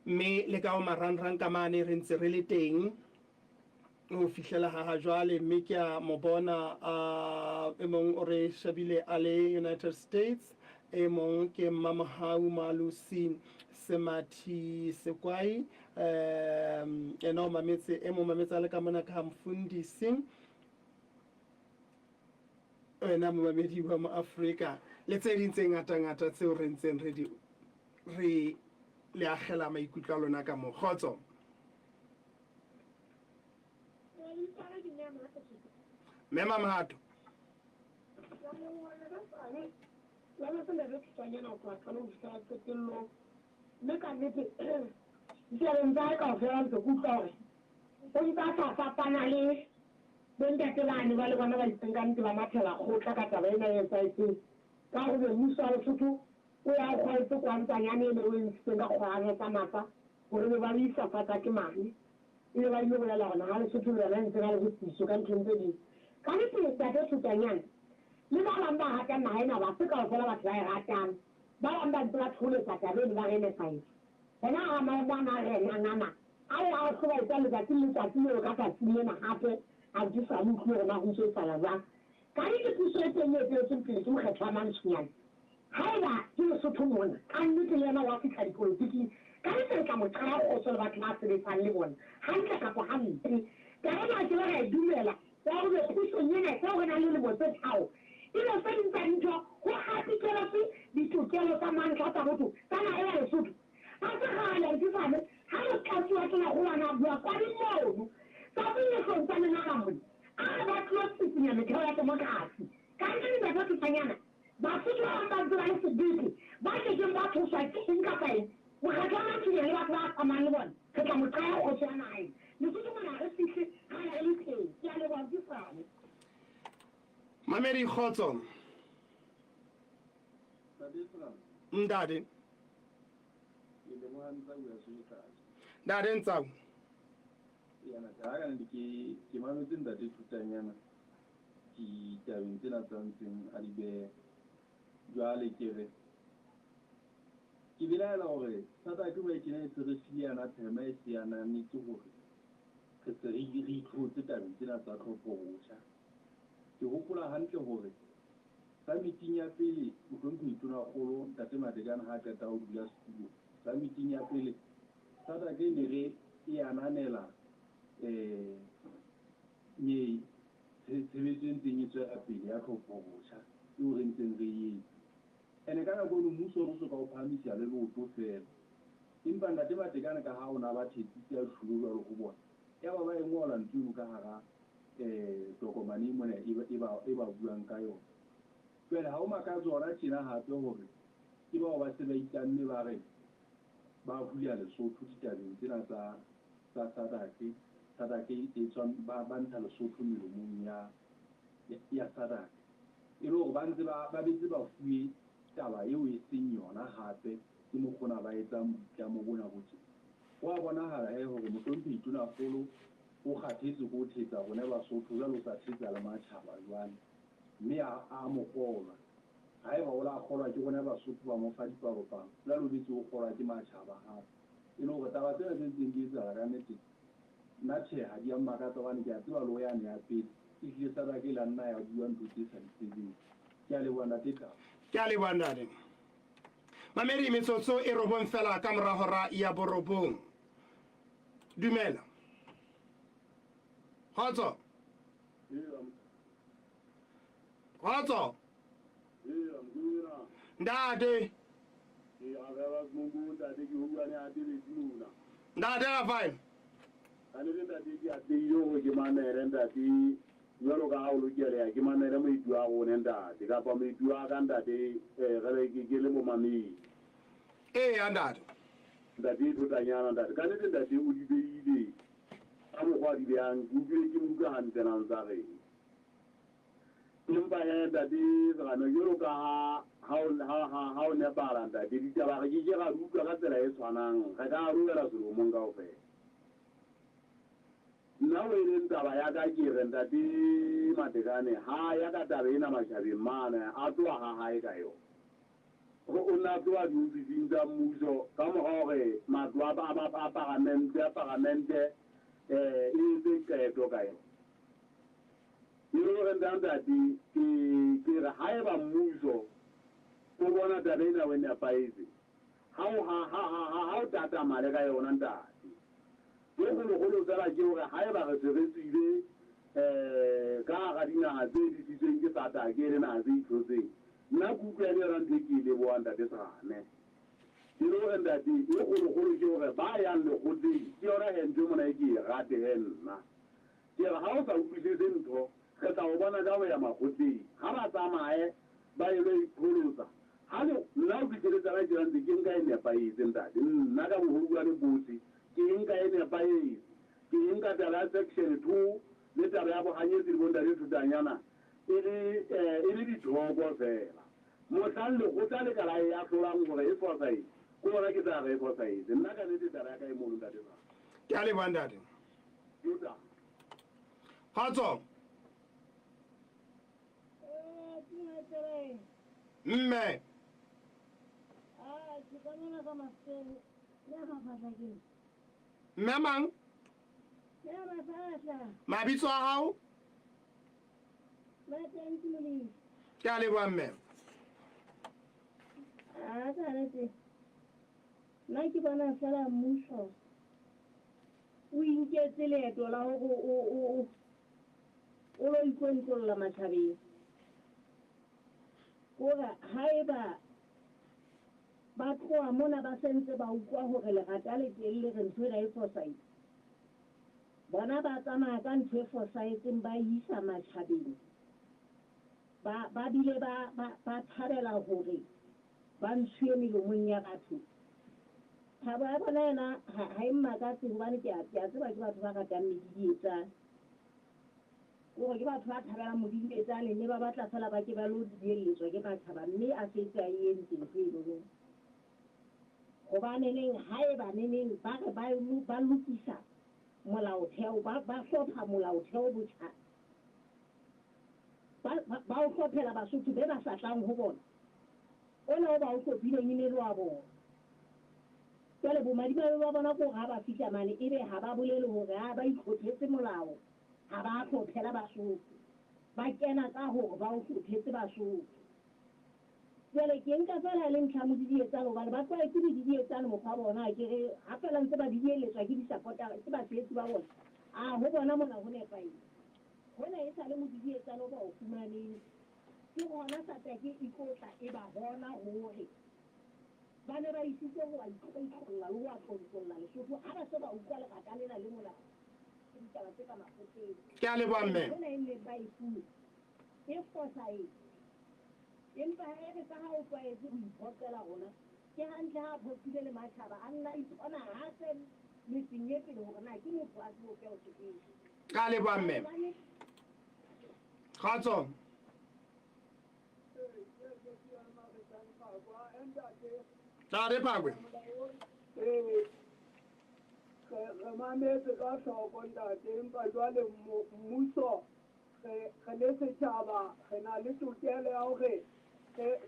mme le ka o marangrang ka mane re ntse re le teng o fihlela ha jwale mme ke a mo bona e mong o re shebile a le United States e mong ke Mamahau Malusi Semathi Sekwai ena o mametse e mo mametse a le ka mona ka Mfundisi ena mo mamedi wa mo Afrika le tse ding tse ngata tseo re ntseng re le agela maikutlo a lona ka mo kgotso Mema Mahato ile ba ile bolela gona ga Lesotho le rena ntse ga le botsiso ka ntho tse ding ka nnete tate Thotanyana le ba bang ba hata naha ena ba se kaofela batho ba e ratang ba bang ba ntse ba tholetsa tabeng ba rene saense gona ga maemo a na renanana a re a go ba etsa letsatsi le letsatsi leo ka tsatsi lena gape a di sa le utlwe gona go itsetsala jang ka nnete puso e teng e tswetseng pele ke mokgetho wa Mantshinyana haeba ke Lesotho mona ka nnete le yena wa fitlha dipolotiking ka nnete ka mo qala go so le batho ba sebetsang le bona hantle kapo hampe ka bona ke ba e dumela ya go be puso nyena tsa go na le motse thao ile se dintsa ntho go hapikela se ditokelo tsa mantlha tsa botho tsana e ya Lesotho a se ga ya ditsane ha le katsi wa tsena go bana bua kwa di mo sa bile go tsana na ga mo a ba tlosinya metheo ya demokrasi ka nnete ba Thotanyana ba fitla ba dira le sediki ba ke ba thusa ke nka kae mo ga tsana ke le ba amang le bona ke tla mo tsaya go tsena nae Lesotho mona re fihle ha ya le teng ya le ba ditsane Mamedi Khotso Ndade Ndade Ntsawu yana ta haka ne ke mamutsin da duk Thotanyana ki tabin tsina tsantin alibe jwale kere ki bilala hore sata ke ba kina tsere siyana tema siyana ni tsohore ke tsere ri tlotse tabin tsina tsa tlhopho botsa ke hopola hantle hore sa meeting ya pele o tlo go itona golo tate Madekane ha ka tao dula studio sa meeting ya pele sata ke ne re e ananela nye sebetseng teng tswe a pele ya tlhopho botsa e o rentseng re e ene ka go no muso go ka o phamisa le lo to fela impa tate Madekane ka ha ona ba thetsitse a hlulo go bona ya ba e ngola ntlo ka hara tokomane mona e ba buang ka yona jwale ha o maka tsona tjena hape hore ke bao ba se ba itanne ba re ba hula Lesotho ditabeng tsena tsa sadake e tswang ba ntsha Lesotho melomong ya sadake e le hore ba ntse ba betse ba fuwe taba eo e seng yona hape ke mokgona ba etsang boitlamo bona botse wa bonahala hore mohlompi itona kgolo o kgathetse go thetsa rona Basotho jalo sa thetsa le matjhaba jwale mme a mokola ha eba o la kgolwa ke rona Basotho ba mo fa diparopang la lo ditse o kgolwa ke matjhaba hape e le hore taba tsena tse ntseng di etsahala ka nnete nna tjhe ha di a mmakatsa hobane ke a tseba le ho yane ya pele e hlile sadake la nna ya bua ntho tse sa di tsebeng ke a leboha ntate taba ke a leboha ntate mamedi metsotso e robong fela ka mora hora ya borobong dumela Kgotso ntate ntate ga fine ke mamere ntate jwalo ka ha o lokeleha ke mamere maitu a gone ntate kapa maitu a ka ntate ke le momamedi eya ntate ntate e thotanyana ntate ka nnete ntate o di beile ka mokgwa di behang ke utlwile ke muka hantle nang tsa geno empa he ntate segano jalo ka ha o nepala ntate ditaba ge ke ga di utlwa ka tsela e tshwanang ga ka arolela selomong kao fela nna o e leng taba ya ka ke re ntate Matekane ha ya ka taba ena matjhabeng mane a tloa ha hae ka yona o nna tloa diofising tsa mmuso ka mokgwa hore matlo a parlamente e etse qeto ka yona e le gore ntate ke re ha eba mmuso o bona taba ena o nepaetse ha o tatamale ka yona ntate e kgolokgolo fela ke gore ha eba re se re tswile ka ga dinaga tse di tlisitsweng ke satake le naga tse itlhotseng nna kuku ya dirante ke e leboang ntate Segane ke le gore ntate e kgolokgolo ke gore ba yang lekgotleng ke yona hentse mona e ke e rate he nna ke re ha o sa utlwisise ntho re tla o bona ka go ya makgotleng ga ba tsamaye ba e lo ipholosa nna o fitlheletsa ka dirante ke nka e nepaetse ntate nna ka boholo le botse ke nka e nepaetse ke nka taba ya section 2 le taba ya boganyetsi le bontate thutanyana e le dithoko fela mohlang lekgotla le kala e ahlolang gore e fosaetse ko bona ke taba e fosaetse nna ka nnete taba ya ka e mono ntate ba ke a leboha ntate yuta Kgotso mme mme mang mabitso a hao ke a leboha mme nna ke bona fela mmuso o inketse leeto la gore o lo ikontrolla matjhabeng gore ha eba ba tloa mona ba sentse ba utlwa gore lerata le teng le re ntho ena e fosahetse bona ba tsamaya ka ntho e fosahetseng ba isa matjhabeng ba bile ba thabela gore ba ntshuye melomong ya batho thabo ya bona yena ha e mmakatse gobane ke a tseba ke batho ba ratang medidietsane gore ke batho ba thabelang modidietsane mme ba batla fela ba ke ba lo dieletswa ke matjhaba mme a setse a e entseng fe eno gobaneneng ha e baneneng ba re ba lokisa molaotheo ba hlopha molaotheo botjha ba o hlophela Basotho be ba sa tlang ho bona ona o ba o hlophileng e ne le wa bona jwale bomadimabe ba bona ko ha ba fihla mane ebe ha ba bolele hore ha ba ikgothetse molao ha ba hlophela Basotho ba kena ka hore ba o hlophetse Basotho jwale ke nka fela le ntlha mo didietsane hobane ba tlwaetse didietsane mokgwa bona ke re ha fela ntse ba didieletswa ke di-supportera ke batshehetsi ba bona ho bona mona ho nepaetse hona e sa le mo didietsane o ba o fumaneng ke gona satake e tlotla e ba bona hore ba ne ba isitse go a itlholla le go a tlontlololla Lesotho ha ba se ba utlwa lerata lena le molao ditaba tse ka makgotleng ke a leboha mme ena e nne ba e fuwe e fosahetse empa ha e re ka ha o tlwaetse ho ipotela rona ke hantle ha photile le matjhaba a nna ipona hape metseng e pele hore na ke motho a tlo o sekeng ka leboha mme kgotso tare phakwe re mametse ka tlhoko ntate empa jwale mmuso re le setšhaba re na le tokelo ya gore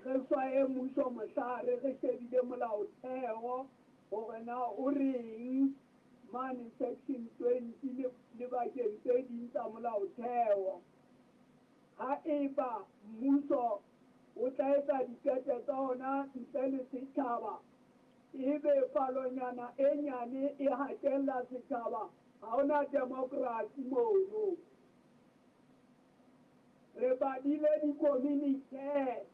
re swaye mmuso mohlare re shebile molaotheo gore na o reng mane section 20 le bakeng tse ding tsa molaotheo ha eba mmuso o tla etsa dikete tsa ona ntle le setšhaba ebe palonyana e nyane e hatella setšhaba ha ona demokrasi mono re badile di-communique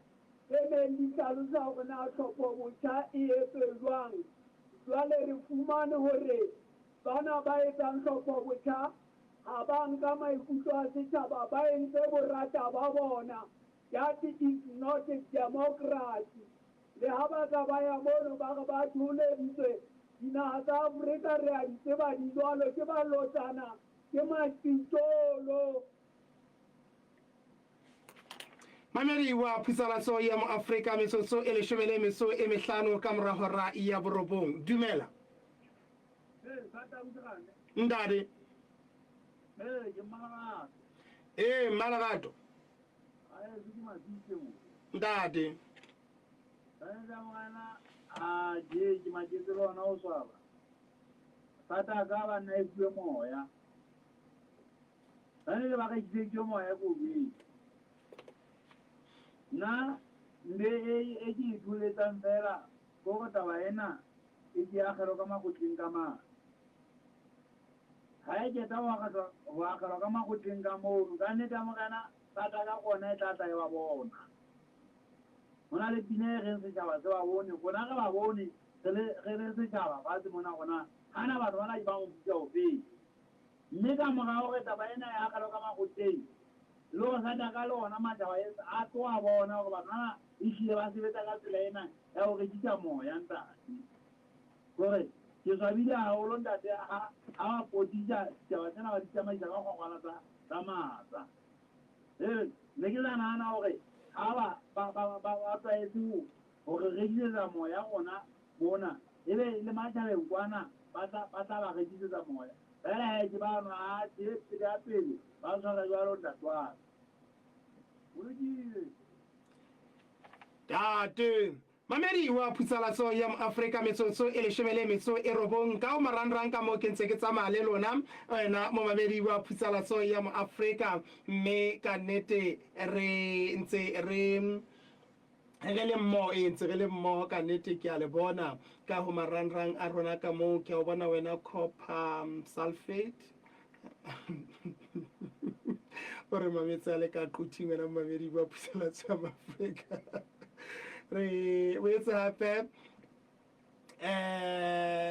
tse neng di tlhalosa gore na tlhopho botjha e etswe jwang jwale re fumane gore bana ba etsang tlhopho botjha ha ba nka maikutlo a setšhaba ba entse borata ba bona that is not democracy le ha ba ka ba ya mono ba re ba thuleditswe dinaga tsa aforika re a di tseba di jwalo ke balotsana ke maqitolo mamedi wa phusalatso ya mo Afrika metsotso e 15 ka mora hora ya borobong dumela ndade malagato ndade ke maketse le ona o swaba thata ka ba nna e fuwe moya bane le ba ka ikise moya ko beng nna nne e ke ithuletsang fela ko go taba ena e ke agelo ka magotleng ka maa ga e keta go agelwa ka magotleng ka mono ka nnete amogena thata ka gona e tlatla e ba bona go na le pina e reng setšhaba se ba bone gona ge ba bone ge le setšhaba ba se mona gona gana batho ba na ba mofuta ofeng mme ka morago ge taba ena ya agelo ka magotleng le go sata ka le gona matšhaba a tloa bona gore batho bana ehlile ba sebetsa ka tsela ena ya go rekisa moya ntate kore ke swabile gagolo ntate a ba potisa ditaba tsena ba di tsamaisa ka kgogwana tsa maatla ne ke sa nagana gore ga ba tlwaetse gore rekisetsa moya gona bona ebe le matšhabeng kwana ba tla ba rekisetsa moya fela ke bano a tsele ya pele ba tshwara jalo ntatwana o lekile tate mamedi wa phusalatso ya mo Afrika metsotso e 19 ka o marangrang ka mo ke ntse ke tsamaya le lona wena mo mamedi wa phusalatso ya mo Afrika mme ka nnete re ntse re le mmo ka nnete ke a le bona ka ho marangrang a rona ka mo ke o bona wena copper sulfate ore mametsa le ka quting wena mamedi wa phusalatso ya mo Afrika re wetse hape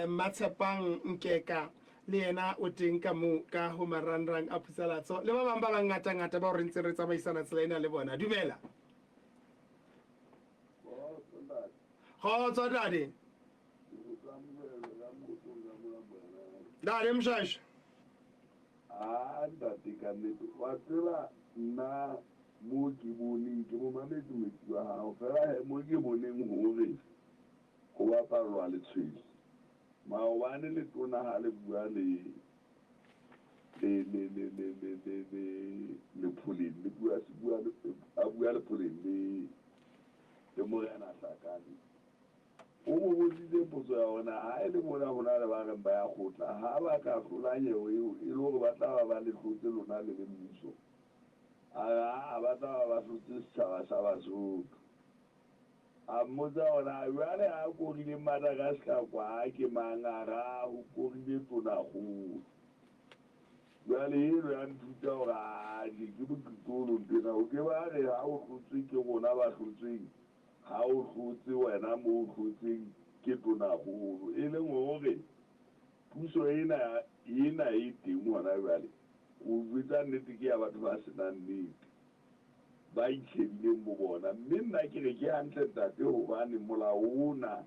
Matshepang Nkeka le yena o teng ka mo ka ho marangrang a phusalatso le ba bang ba ngata ba re ntse re tsamaisana tsela ena le bona dumela khotso dade mshasha ntate ka nnete wa tseba nna mo ke boneng ke mo mametse metsi wa gago fela mo ke boneng gore go bapalwa letshwedi maobane le tona ga le bua lepholeng a bua lepholeng le morena Hlakane o mo botsitse potso ya ona ga e le mona gona le ba reng ba ya gotla ga ba ka tlolanyeo eo e le gore ba tla ba le tlotse lona le le mmuso a ba tla ba tlotse setšhaba sa Basotho a mmotsa ona jale a korile Madagascar kwa ke mangara go korile tonagolo jale eno ya nthuta gore ke bokitolong tena o ke ba re ga o tlotswe ke gona ba tlotsweng ga o tlotse wena mo o tlotseng ke tonagolo e leng gore puso ena e teng gona jale go botsa nnete ke ya batho ba senang nnete ba itlhedileng bo bona mme nna ke re ke gantle ntate gobane molao ona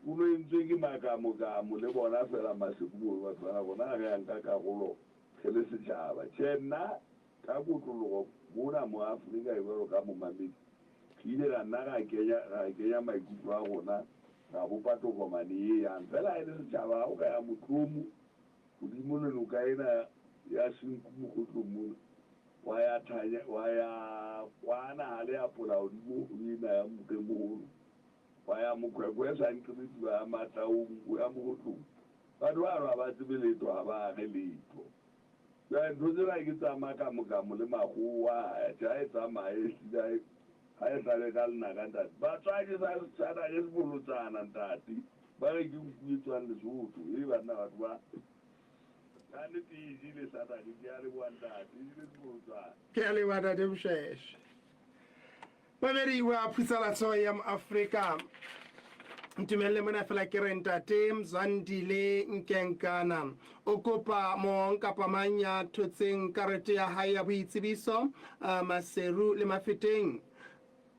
o no entswe ke makamokamo le bona fela masekumo batho bana bona ge yang ka karolo ge le setšhaba tšhe nna ka kotlologo mona mo aforika e bero ka momamedi ke ile ga nna ga kenya maikutlo a gona ga bopa tokomane e yang fela e le setšhaba ga o ka ya motlhomo godimo lenoka ena ya senkumokgotlong mona wa ya kwana ga le ya polaodimo ena ya mokemogolo wa ya mokwekwe sankretiwa ya mataong o ya mogotlong batho ba ba ba tsebe leto ga ba age leto ntho tsela ke tsamaya kamokamo le magoa ja e tsamaye ga e tlabe ka lenaka ntate batswadi sa setšhana ke sebolotsana ntate ba re ke nkuetswang lesotho e banna batho ba ka nnete easile satane ke a leboa ntate ebile sebolotsana ke a leboa ntate Moshweshwe mamedi wa phusalatso ya moafrika ntumelle mona fela ke re ntate Mzandile Nkenkana o kopa mong kapa mang ya thotseng karete ya hae ya boitsebiso maseru le mafeteng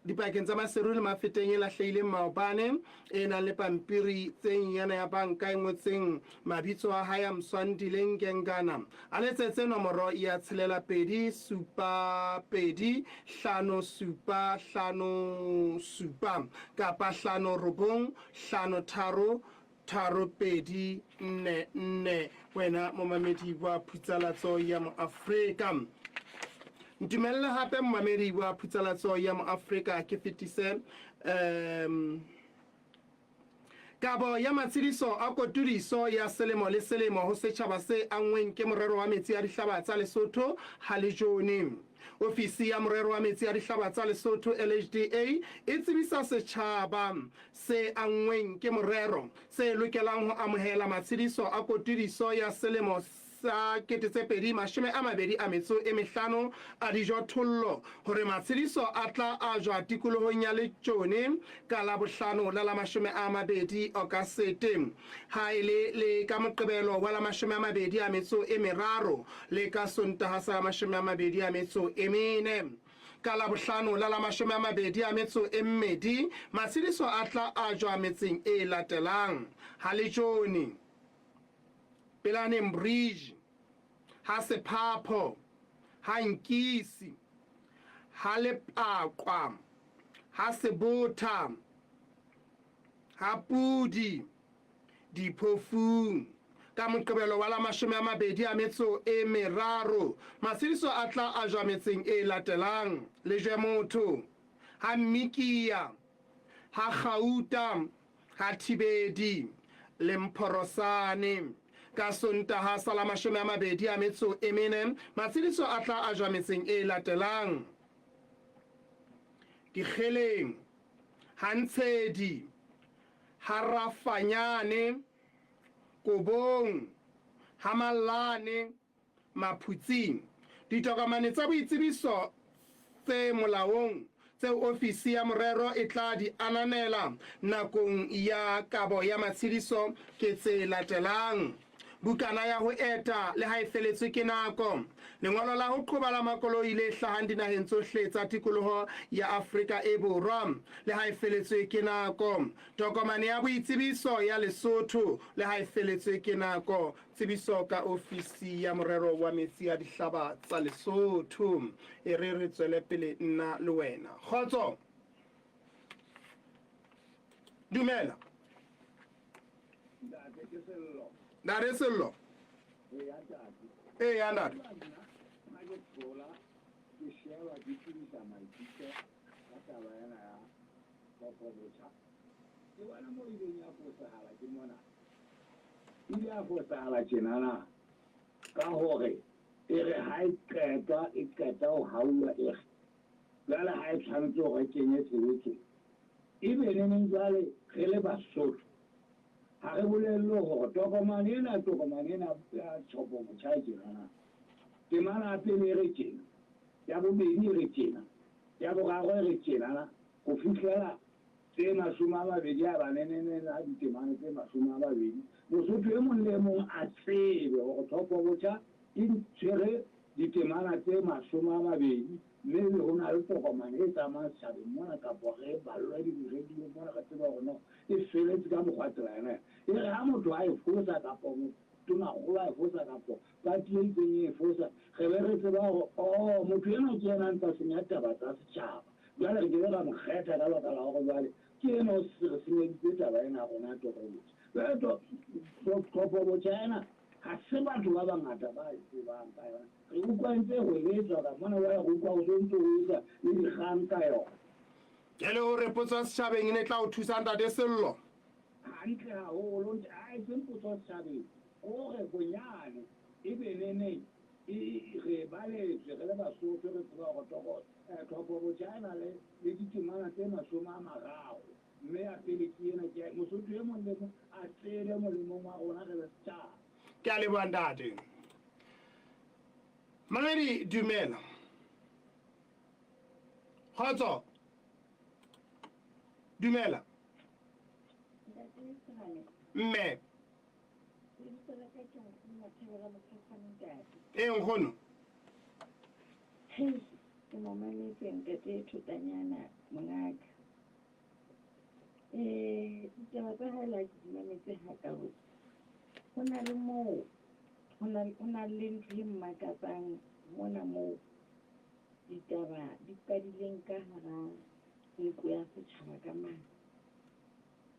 dipakeng tsa maseru le mafeteng e lahlehileng maobane e nang le pampiri tse nyana ya banka e ngotseng mabitso a hae a Mzandile Nkenkana a letsetse nomoro ya 625757 kapa 59533444 wena momamedi wa phusalatso ya moafrika ntumelle hape mmamedi wa phusalatso ya moafrika ke fetise kabo ya matshidiso a kotudiso ya selemo le selemo ho setjhaba se angweng ke morero wa metsi a dihlaba tsa Lesotho ha le jone ofisi ya morero wa metsi a dihlaba tsa Lesotho LHDA e tsebisa setjhaba se angweng ke morero se lokelang ho amohela matshidiso a kotudiso ya selemo sa 2025 a dijothollo hore matshidiso a tla a jwa tikolohong ya Letjone ka la bohlano la 20 Okasete ha ile le ka moqebelo wa la 23 le ka Sontaha sa 24 ka la bohlano la 22 matshidiso a tla a jwa metseng e latelang ha Letjone Pelaneng Bridge ha Sephapho ha Nkisi ha Lepakwa ha Sebotha ha Pudi Diphofung ka moqebelo wa la 23 matshidiso a tla a jwa metseng e latelang Lejwemotho ha Mmikiya ha Gauta ha Thibedi le Mphorosane ka Sontaha sa la 24 matshidiso a tla a jwa metseng e latelang Dikgeleng ha Ntshedi ha Rafanyane Kobong ha Malane Maphutsing ditokomane tsa boitsebiso tse molaong tse ofisi ya morero e tla di ananela nakong ya kabo ya matshidiso ke tse latelang bukana ya ho eta le ha e feletswe ke nako lengolo la ho qoba la makoloi le hlahang dinaheng tsohle tsa tikoloho ya Afrika e Borwa le ha e feletswe ke nako tokomane ya boitsebiso ya Lesotho le ha e feletswe ke nako tsebiso ka ofisi ya morero wa metsi a dihlaba tsa Lesotho e re tswele pele nna le wena khotso dumela Dare sello ya ntate ile a fosagala tjenana ka gore e re ha e qeta ho haua e re jwale ha e tshwanetse gore kenye tshebetsong ebe neneng jwale re le Basotho ha re bolelle gore tokomane ena ya tshopo motjha e tjenana temana ya pele e re tjena ya bobedi e re tjena ya boraro e re tjenana go fitlhela tse 20 a banenenena a ditemana tse 20. Mosotho e mong le mong a tsebe gore thopobotjha e tshwere ditemana tse 20, mme le go na le tokomane e tsamayang setšhabeng mona kapo ge balwa di-radio mona ka tseba gore no e feletse ka mokgwa tsela yona e re ga motho a e fosa kapo tonagolo a e fosa kapo pati e itseng e fosa ge be re tseba gore o motho eno ke ena ntsa senya taba tsa setšhaba jale re kebe ga mokgetha ka baka la gore jale ke eno re senyeditse taba ena gona tokobotjha topobotjha ena ga se batho ba bangata ba e tsebang ka yona re utlwantse go etswa ka mona wa go utlwa go tsontse go etsa le dikgang ka yona ke le gore potso ya setšhabeng e ne tla o thusa ntate Sello hantle gagolo a e seng potso ya setšhabeng gore bonyane e be neneng re baletswe re le basotho re tseba go topobotjha ena le ditemana tse 30 mme a pele ke ena ke mosotho e mong le mong a tsele molemong wa rona re le setšhaba ke a leboa ntate Mamedi dumela kgotso dumela mme e nkgono hei ke momaletse ntate Thutanyana mongaka ditaba tsa hae la ke di mametse hakabotse go na le moo go na le ntho e mmakatsang mona moo ditaba di padileng ka hara ntlo ya setšhaba ka mane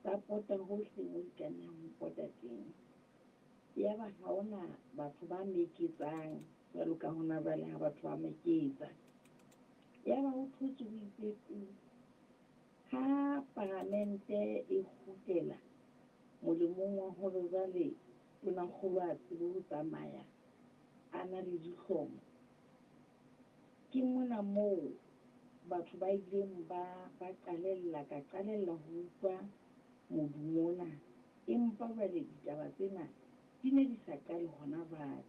ba pota hohle mo di ka nnang ho pota teng ya ba ga ona batho ba meketsang jalo ka hona jwale ha batho ba meketsa ya ba ho thotse ho itsetse ha parlamente e kgutlela molemong wa hore jwale tonakgolo a tsebe ho tsamaya a na le dihlomo ke mona moo batho ba ileng ba qalella ho utlwa modumona empa jwale ditaba tsena di ne di sa qale hona jwale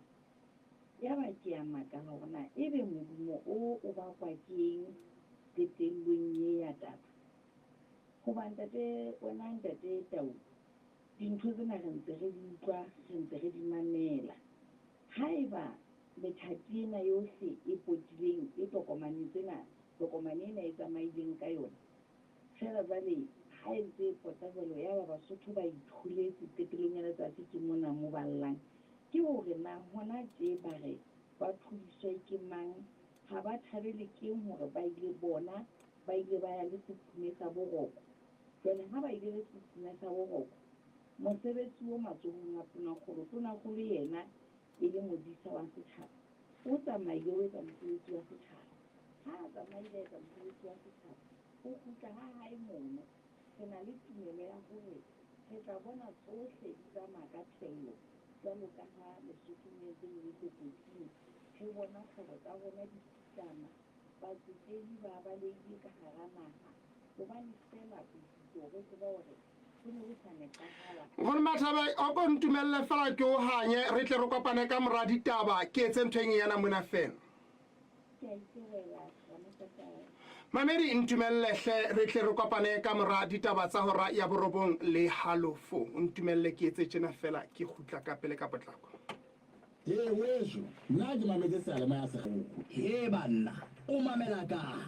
ya ba ke a makala hore na ebe modumo o bakwa keng qetellong ye ya taba hoba ntate Tau dintho tsena re ntse re di utlwa re ntse re di mamela haeba methati ena yohle e potileng e tokomane ena e tsamaileng ka yona fela jwale ha e ntse e pota jwalo ya ba Basotho ba itholetse qetellong ya letsatsi ke mona mo ballang ke hore na hona tje ba re ba thudiswa ke mang ha ba thabele keng hore ba ile ba ya le sethume sa boroko jwale ha ba ile le sethume sa boroko mosebetsi o matsohong a tonakgolo yena e le modisa wa setšhaba o tsamaile o etsa mosebetsi wa setšhaba ha a tsamaile etsa mosebetsi wa setšhaba o kgutla ha hae mono re na le tumelo ya hore re tla bona tsohle di tsamaya ka thello jwalo ka ha Lesotho le ntse le le kotsing re bona kgwebo tsa rona di putlama batsetedi ba balehile ka hara naha hobane fela hore tseba hore nkgono Mathaba o ko ntumelle fela ke o hanye re tle re kopane ka mora ditaba ke etse ntho e yana mona fela Mamedi ntumelle hle re tle re kopane ka mora ditaba tsa hora ya borobong le halofo ntumelle ke etse tjena fela ke khutla ka pele ka potlako weso nna ke mametse salema ya segoko banna o mamela ka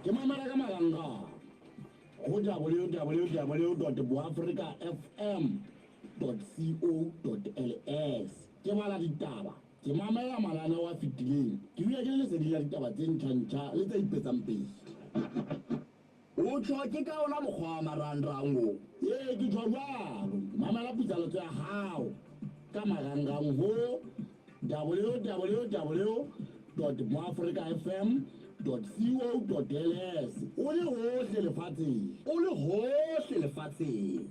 ke mamela ka maranga go www.boafricafm.co.ls ke bala ditaba ke mamela malana wa fitileng ke bua ke le lesedi la ditaba tse ntšha le tse ipetsang pele o tšwa ke ka ona mokgwa wa marangrang ke tšwa jalo mamela pitsaletso ya gago ka marangrang ho www.boafricafm.co.ls o le hohle lefatsheng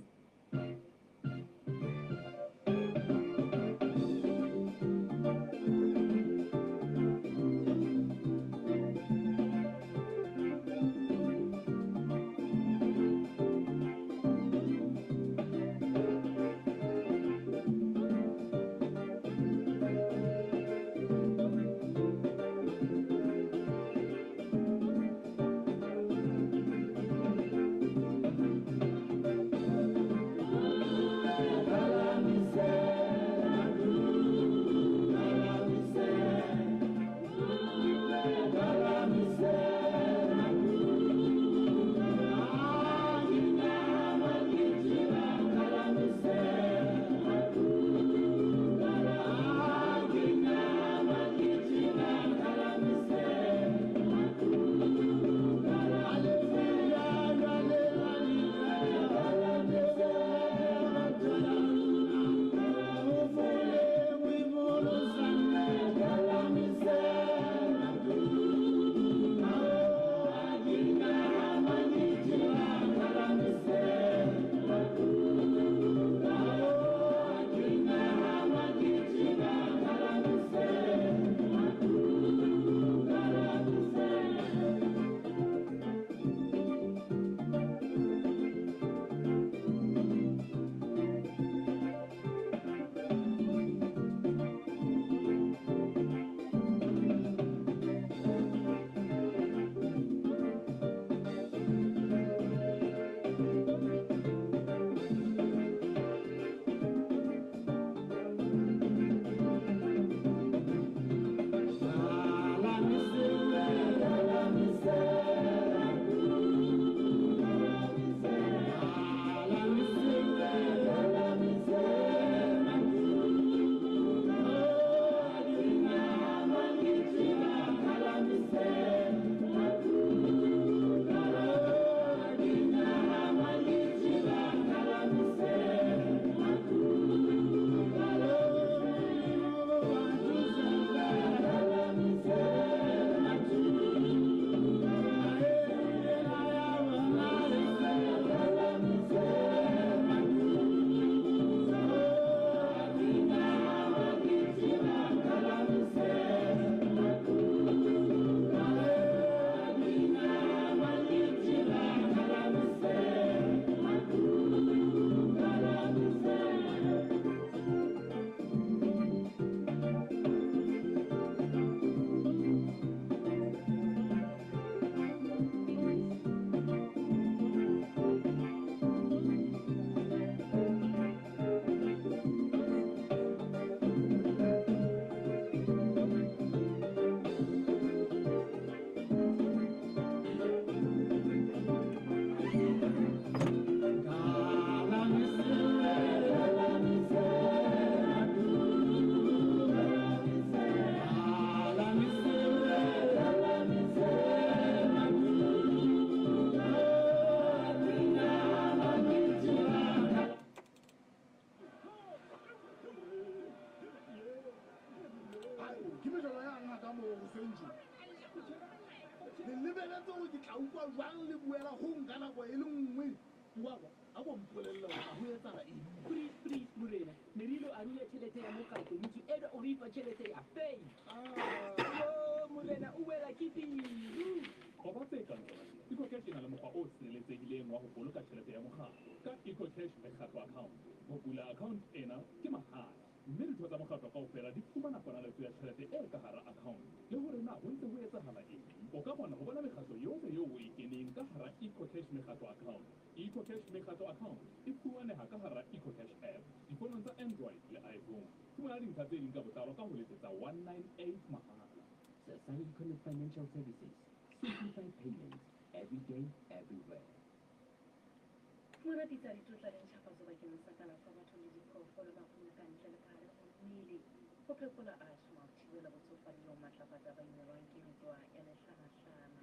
ke mejolo ya ngaka mo go senje le lebeletse go ke tla utlwa jwang le buela go nka nako e le nngwe ngwakwa a bo mpolelela a go etsala eng Please, Morena. Nerilo arule tšhelete ya mokgatlo. Motho ena o rifa tšhelete ya fake. Morena o wela ke biru. Go ba tse ka ntle, EcoCash e na le mokgwa o sireletsegileng wa go boloka tšhelete ya mokgatlo ka EcoCash mekgatlo account. Go bula account ena ke mahala, mme ditho tsa mokgatlo kaofela di fumana ponaletso ya tšhelete e ka hara account le hore na ho ntse ho etsahala eng. O ka kgona ho bona mekgatlo yohle eo o e keneng ka hara EcoCash mekgatlo account. EcoCash mekgatlo account e fumaneha ka hara EcoCash app difonong tsa Android le iPhone. Fumana dintlha tse ding ka botlalo ka ho letsetsa 198 mahala. Safaricom Financial Services. Simplified payments. Every day, everywhere. Mona di tsari tlotla le ntšhafatso bakeng sa kalafo ya batho le diphoofolo ba go nyaka ntle le pare go nnile go phekola asthma go thibela botsofadi le go maatlafatsa baimelwang ke metwa ya letlhanatlhana.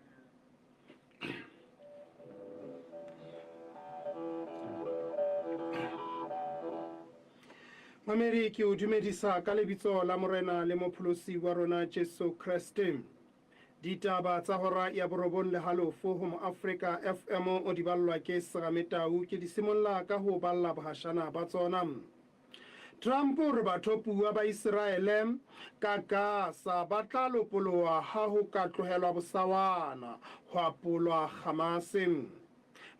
Mamedi ke o dumedisa ka lebitso la Morena le mopholosi wa rona Jesu Kriste. Ditaba tsa hora ya borobong le halofo ho Africa FM o di ballwa ke Serametau ke di simolla ka ho balla bahashana ba tsona. Trump re bathopua ba Israele ka Gaza ba tla lopoloha ha ho ka tlohelwa bosawana ho apolwa Hamas.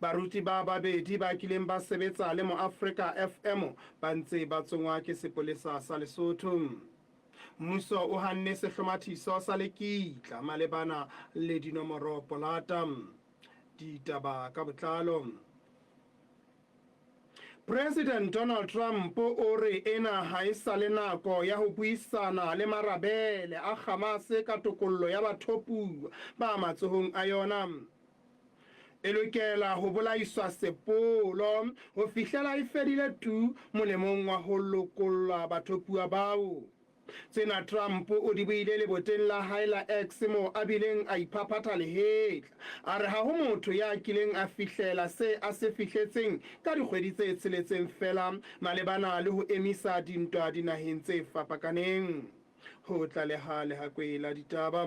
Baruti ba babedi ba kileng ba sebetsa le mo Africa FM ba ntse ba tsongwa ke sepolesa sa Lesotho. Mmuso o hanne sehlomathiso sa lekitla malebana le dinomoro polata. Ditaba ka botlalo. President Donald Trump o re ena ha e sa le nako ya ho buisana le marabele a Hamas ka tokollo ya bathopu ba matsohong a yona. E lokela ho bolaiswa sepolo ho fihlela e fedile tu molemong wa ho lokolla bathopua bao. Tsena Trump o di buile le boteng la hae la X mo a bileng a iphaphatha lehetla a re ha ho motho ya kileng a fihlela se a se fihletseng ka dikgwedi tse tsheletseng fela malebana le ho emisa dintwa dinaheng tse fapakaneng. Ho tlaleha le hakwela ditaba.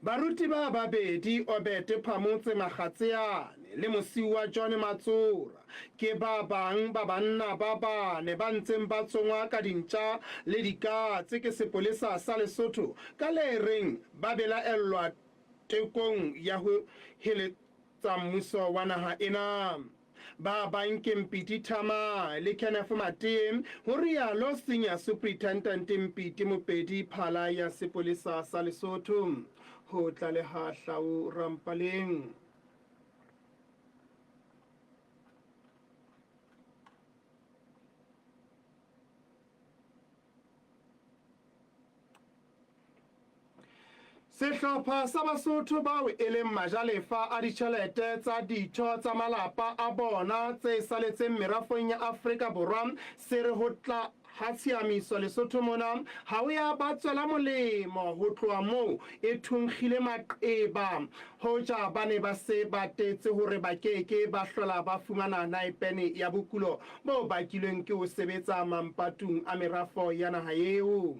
Baruti ba babedi Obete Phamotse Makgatseane le mosiwa John Matsura ke ba bang ba banna ba bane ba ntseng ba tsongwa ka dintja le dikatse ke sepolesa sa Lesotho ka le reng ba belaellwa tekong ya ho heletsa mmuso wa naha ena. Ba banke Mpiti Thama le Kenneth Matim ho rialo Senior Superintendent Mpiti Mopedi Phala ya sepolesa sa Lesotho. Ho tlaleha Hlau Rampaleng. Sehlopha sa Basotho bao e leng majalefa a ditjhelete tsa ditho tsa malapa a bona tse saletseng merafong ya Afrika Borwa se re ho tla ha tshiamiso Lesotho mona ha o ya ba tswela molemo ho tloha moo e thungile maqeba hoja ba ne ba se batetse hore ba keke ba hlola ba fumana naipene ya bokulo bo bakilweng ke ho sebetsa mampatung a merafo ya naha eo.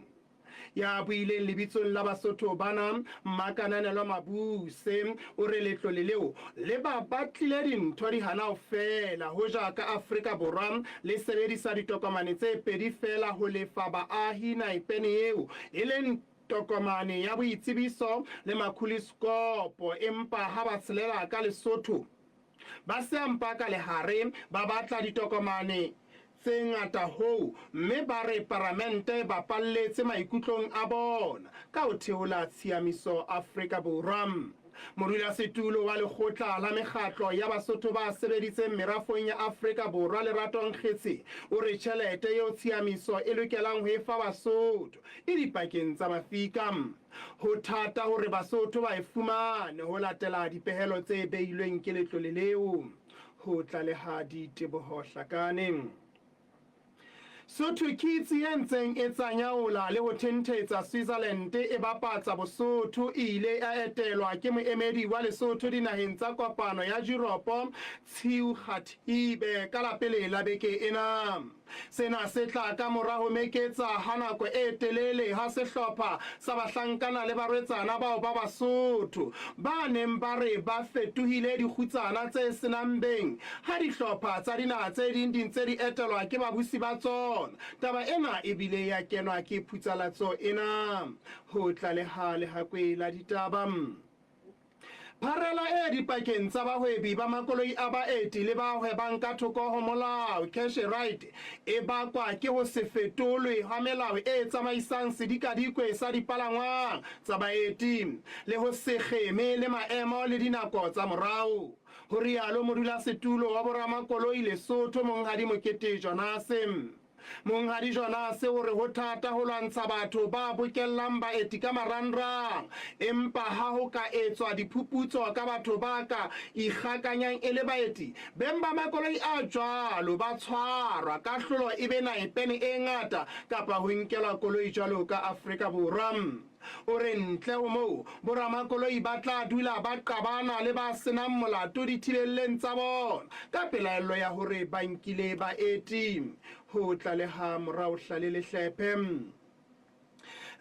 Ya buile lebitsong la Basotho bana Makananelo Mabuse o re letlole leo le ba batlile dintho di hana fela ho ja ka Afrika Borwa le sebedisa ditokomane tse pedi fela ho lefa baahi naipene eo e leng tokomane ya boitsebiso le makhuliskopo empa ha ba tshelela ka Lesotho ba se ampa ka lehare ba batla ditokomane tse ngata ho mme ba re parlamente ba palletse maikutlong a bona ka ho theola tshiamiso Afrika Borwa. Modulasetulo wa lekgotla la mekgatlo ya Basotho ba sebeditseng merafong ya Afrika Borwa Lerato Nkgetsi o re tjhelete eo tshiamiso e lokelang ho efa Basotho e dipakeng tsa mafika. Ho thata hore Basotho ba e fumane ho latela dipehelo tse beilweng ke letlole leo. Ho tlaleha diteboho Hlakaneng. Sotho kitsi e ntseng e tsanyaola le ho thentetsa Switzerland e bapatsa Bosotho ile a etelwa ke moemedi wa Lesotho dinaheng tsa kopano ya Europe Tshiu Khathibe ka la pele la beke ena. sena se tla ka mora ho meketsa ha nako e telele ha sehlopha sa bahlankana le barwetsana bao ba Basotho ba neng ba re ba fetohile dikgutsana tse senang beng ha dihlopha tsa dinaha tse ding di ntse di etelwa ke babusi ba tsona. Taba ena e bile ya kenwa ke phutsalatso ena ho tlaleha lehakwe la ditaba. Pharela e dipakeng tsa bahwebi ba makoloi a baeti le ba hwebang ka thoko ho molao cash right e bakwa ke ho se fetolwe ha melao e tsamaisang sedikadikwe sa dipalangwang tsa baeti le ho se kgeme le maemo le dinako tsa morao. Ho rialo modulasetulo wa boramakoloi Lesotho Monghadi Mokete Jonase. Monghadi Jonase o re ho thata ho lwantsha batho ba bokellang baeti ka marangrang empa ha ho ka etswa diphuputso ka batho ba ka ikgakanyang e le baeti beng ba makoloi a jwalo ba tshwarwa kahlolo e be naepene e ngata kapa ho nkelwa koloi jwalo ka Afrika Borwa. O re ntle ho moo boramakoloi ba tla dula ba qabana le ba senang molato dithibelleng tsa bona ka pelaelo ya hore ba nkile baeti ho tlaleha morao hlale le hlephe.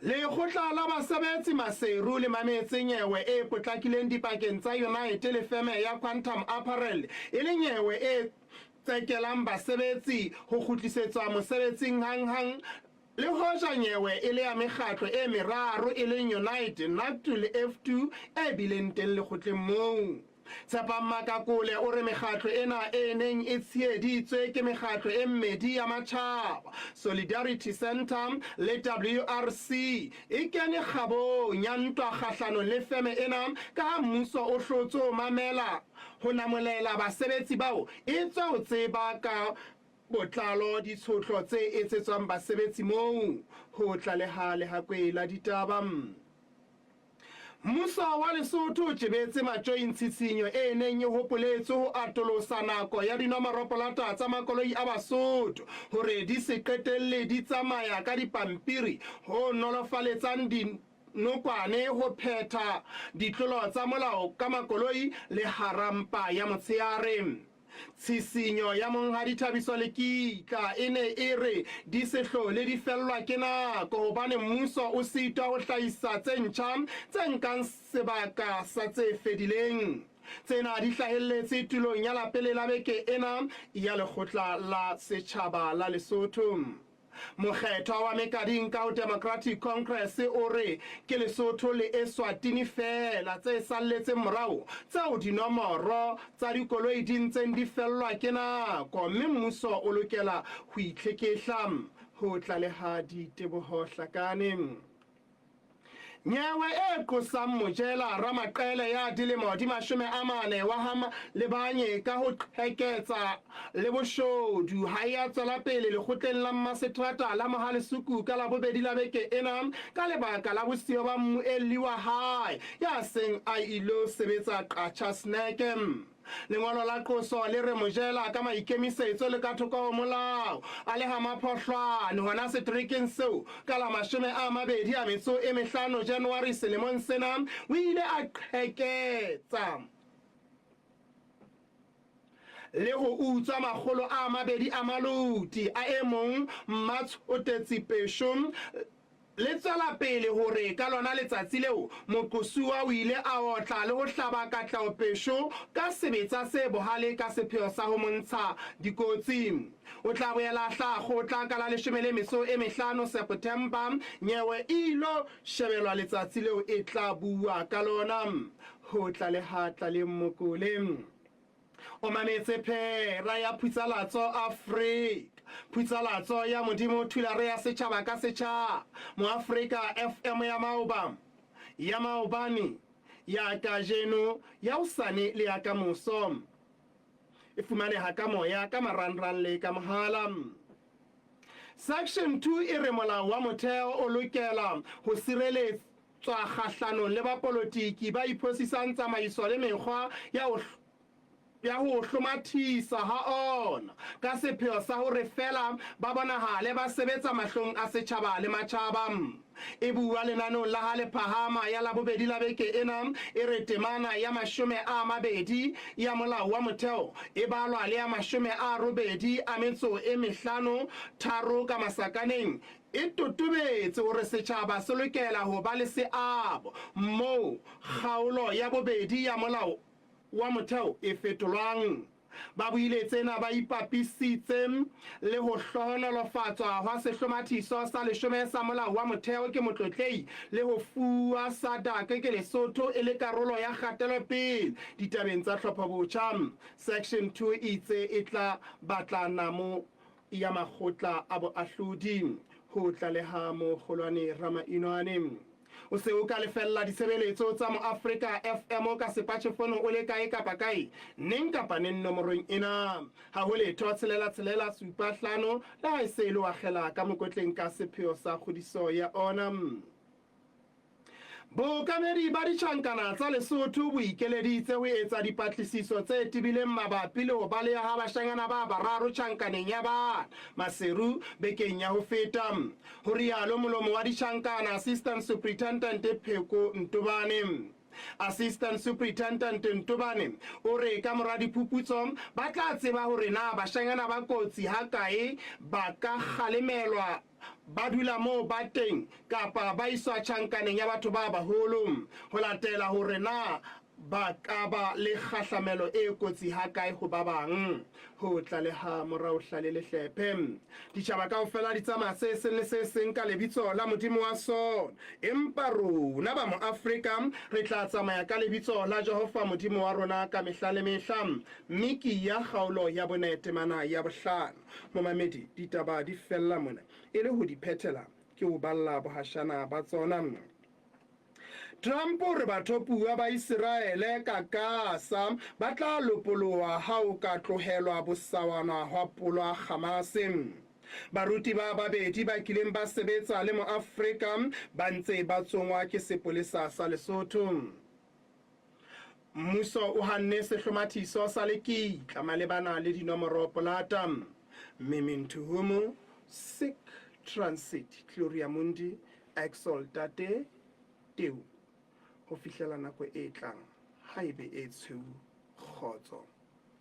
Lekgotla la basebetsi Maseru le mametse nyewe e potlakileng dipakeng tsa United le firme ya Quantum Apparel e le nyewe e tsekelang basebetsi ho kgutlisetswa mosebetsing hanghang le hoja nyewe e le ya mekgatlo e meraro e leng United, NACTU le F2 e bileng teng lekgotleng moo. Tshepang Makakole o re mekgatlo ena e neng e tsheheditswe ke mekgatlo e mmedi ya matjhaba Solidarity Centre le WRC e kene kgabong ya ntwa kgahlano le feme ena ka ha mmuso o hlotse ho mamela ho namolela basebetsi bao e tswa ho tseba ka botlalo ditshotlo tse etsetswang basebetsi moo ho tlaleha lehakwe la ditaba. Mmuso wa Lesotho o tjebetse matjoing tshitshinyo e neng e hopoletswe ho atolosa nako ya dinomoropolata tsa makoloi a Basotho hore di se qetelle di tsamaya ka dipampiri ho nolofaletsang nokwane ho phetha ditlolo tsa molao ka makoloi le harampa ya motsheare. Tshisinyo ya Monghadi Thabiso Lekika e ne e re di se hlole di fellwa ke nako hobane mmuso o sitwa ho hlahisa tse ntjha tse nkang sebaka sa tse fedileng. Tsena di hlahelletse tulong ya la pele la beke ena ya Lekgotla la Setjhaba la Lesotho. Mokgetho wa Mekading ka Democratic Congress o re ke Lesotho le Eswatini fela tse salletseng morao tseo dinomoro tsa dikoloi di ntseng di fellwa ke nako mme mmuso o lokela ho itlhekehla ho tlaleha diteboho hlakane. Nyewe e qosang Mojela Ramaqele ya dilemo di 40 wa hama le banye ka ho qheketsa le boshodu ha ya tswela pele lekgotleng la Mmasetrata la Mohalesuku ka la bobedi la beke ena ka lebaka la bosio ba mmuelli wa hae ya seng a ilo sebetsa qacha snackem. Lengolo la qoso le re Mojela ka maikemisetso le ka thoko ho molao a le ha maphohlwane hona seterekeng seo ka la 25 January selemong sena o ile a qheketsa le ho utswa 200 maluti a e mong Mmatsotetsi Peshong le tswela pele hore ka lona letsatsi leo moqosuwa o ile a otla le ho hlaba Katlego Pesho ka sebetsa se bohale ka sepheo sa ho montsha dikotsi. O tla boela hlakgotla ka la 15 September nyewe ilo shebelwa letsatsi leo e tla bua ka lona ho tlaleha le mokole. O mametse phera ya Phutsalatso Afrika. Phutsalatso ya Modimo Thulare ya Setjhaba ka Setjhaba mo Afrika FM ya maobane ya kajeno ya usane le ya ka moso e fumaneha ka moya ka marangrang le ka mohala. Section 2 e re molao wa motheo o lokela ho sireletswa kgahlano le bapolotiki ba iphosisang tsamaiso le mekgwa ya ho hlomathisa ha ona ka sepheo sa hore fela ba bonahale ba sebetsa mahlong a setjhaba le matjhaba. e bua lenanong la ha le phahama ya labobedi la beke ena e re temana ya 20 ya molao wa motheo e balwa le ya 85 tharo ka masakaneng e totobetse gore setšhaba se lokela ho ba le seabo moo kgaolo ya bobedi ya molao wa motheo e fetolwang. Ba buile tsena ba ipapisitse le ho hlohonolofatswa hwa sehlomathiso sa 10 sa molao wa motheo ke motlotlei le ho fuwa sadaka ke Lesotho e le karolo ya kgatelopele ditabeng tsa tlhophobotjha. Section 2 itse e tla batlana mo ya makgotla a boahlodi ho tlaleha mokgolwane Ramainwane. O se o ka lefella ditshebeletso tsa mo Africa FM ka sepatjhefono o le kae kapa kae neng kapa neng nomorong ena ha ho letho tshelela supa hlano la ha se le wa khela ka mokotleng ka sepheo sa kgodiso ya ona. Bokamedi ba ditjhankana tsa Lesotho bo ikeleditse ho etsa dipatlisiso tse tibileng mabapi le ho baleha ha bashanyana ba bararo tjhankaneng ya ba Maseru bekeng ya ho feta. Ho rialo molomo wa ditjhankana Assistant Superintendent Pheko Ntobane. Assistant Superintendent Ntobane o re ka mora diphuputso ba tla tseba hore na bashanyana ba kotsi ha kae ba ka khalemelwa ba dula moo ba teng kapa ba iswa tjhankaneng ya batho ba baholo ho latela hore na ba ka ba le kgahlamelo e kotsi ha kae ho ba bang ho tlaleha morao hlale le hlephe. Ditjhaba kaofela di tsamaya se seng le se seng ka lebitso la Modimo wa sona, empa rona ba mo Afrika re tla tsamaya ka lebitso la Jehova Modimo wa rona ka mehla le mehla. Miki ya kgaolo ya bonetemana ya bohlano. Momamedi ditaba di fella mona e le ho di phethela ke ho balla bohashana ba tsona. Trump re bathopua ba Israele ka Gaza ba tla lopoloha ha o ka tlohelwa bosawana hwa polo Hamas. Baruti ba babedi ba kileng ba sebetsa le mo Afrika ba ntse ba tsongwa ke sepolesa sa Lesotho. Mmuso o hanne sehlomathiso sa lekitla malebana le dinomoro polata. Memintuhumo Sick Transit Gloria Mundi Exaltate Teu ho fihlela nako e tlang ha ebe e tshweu kgotso.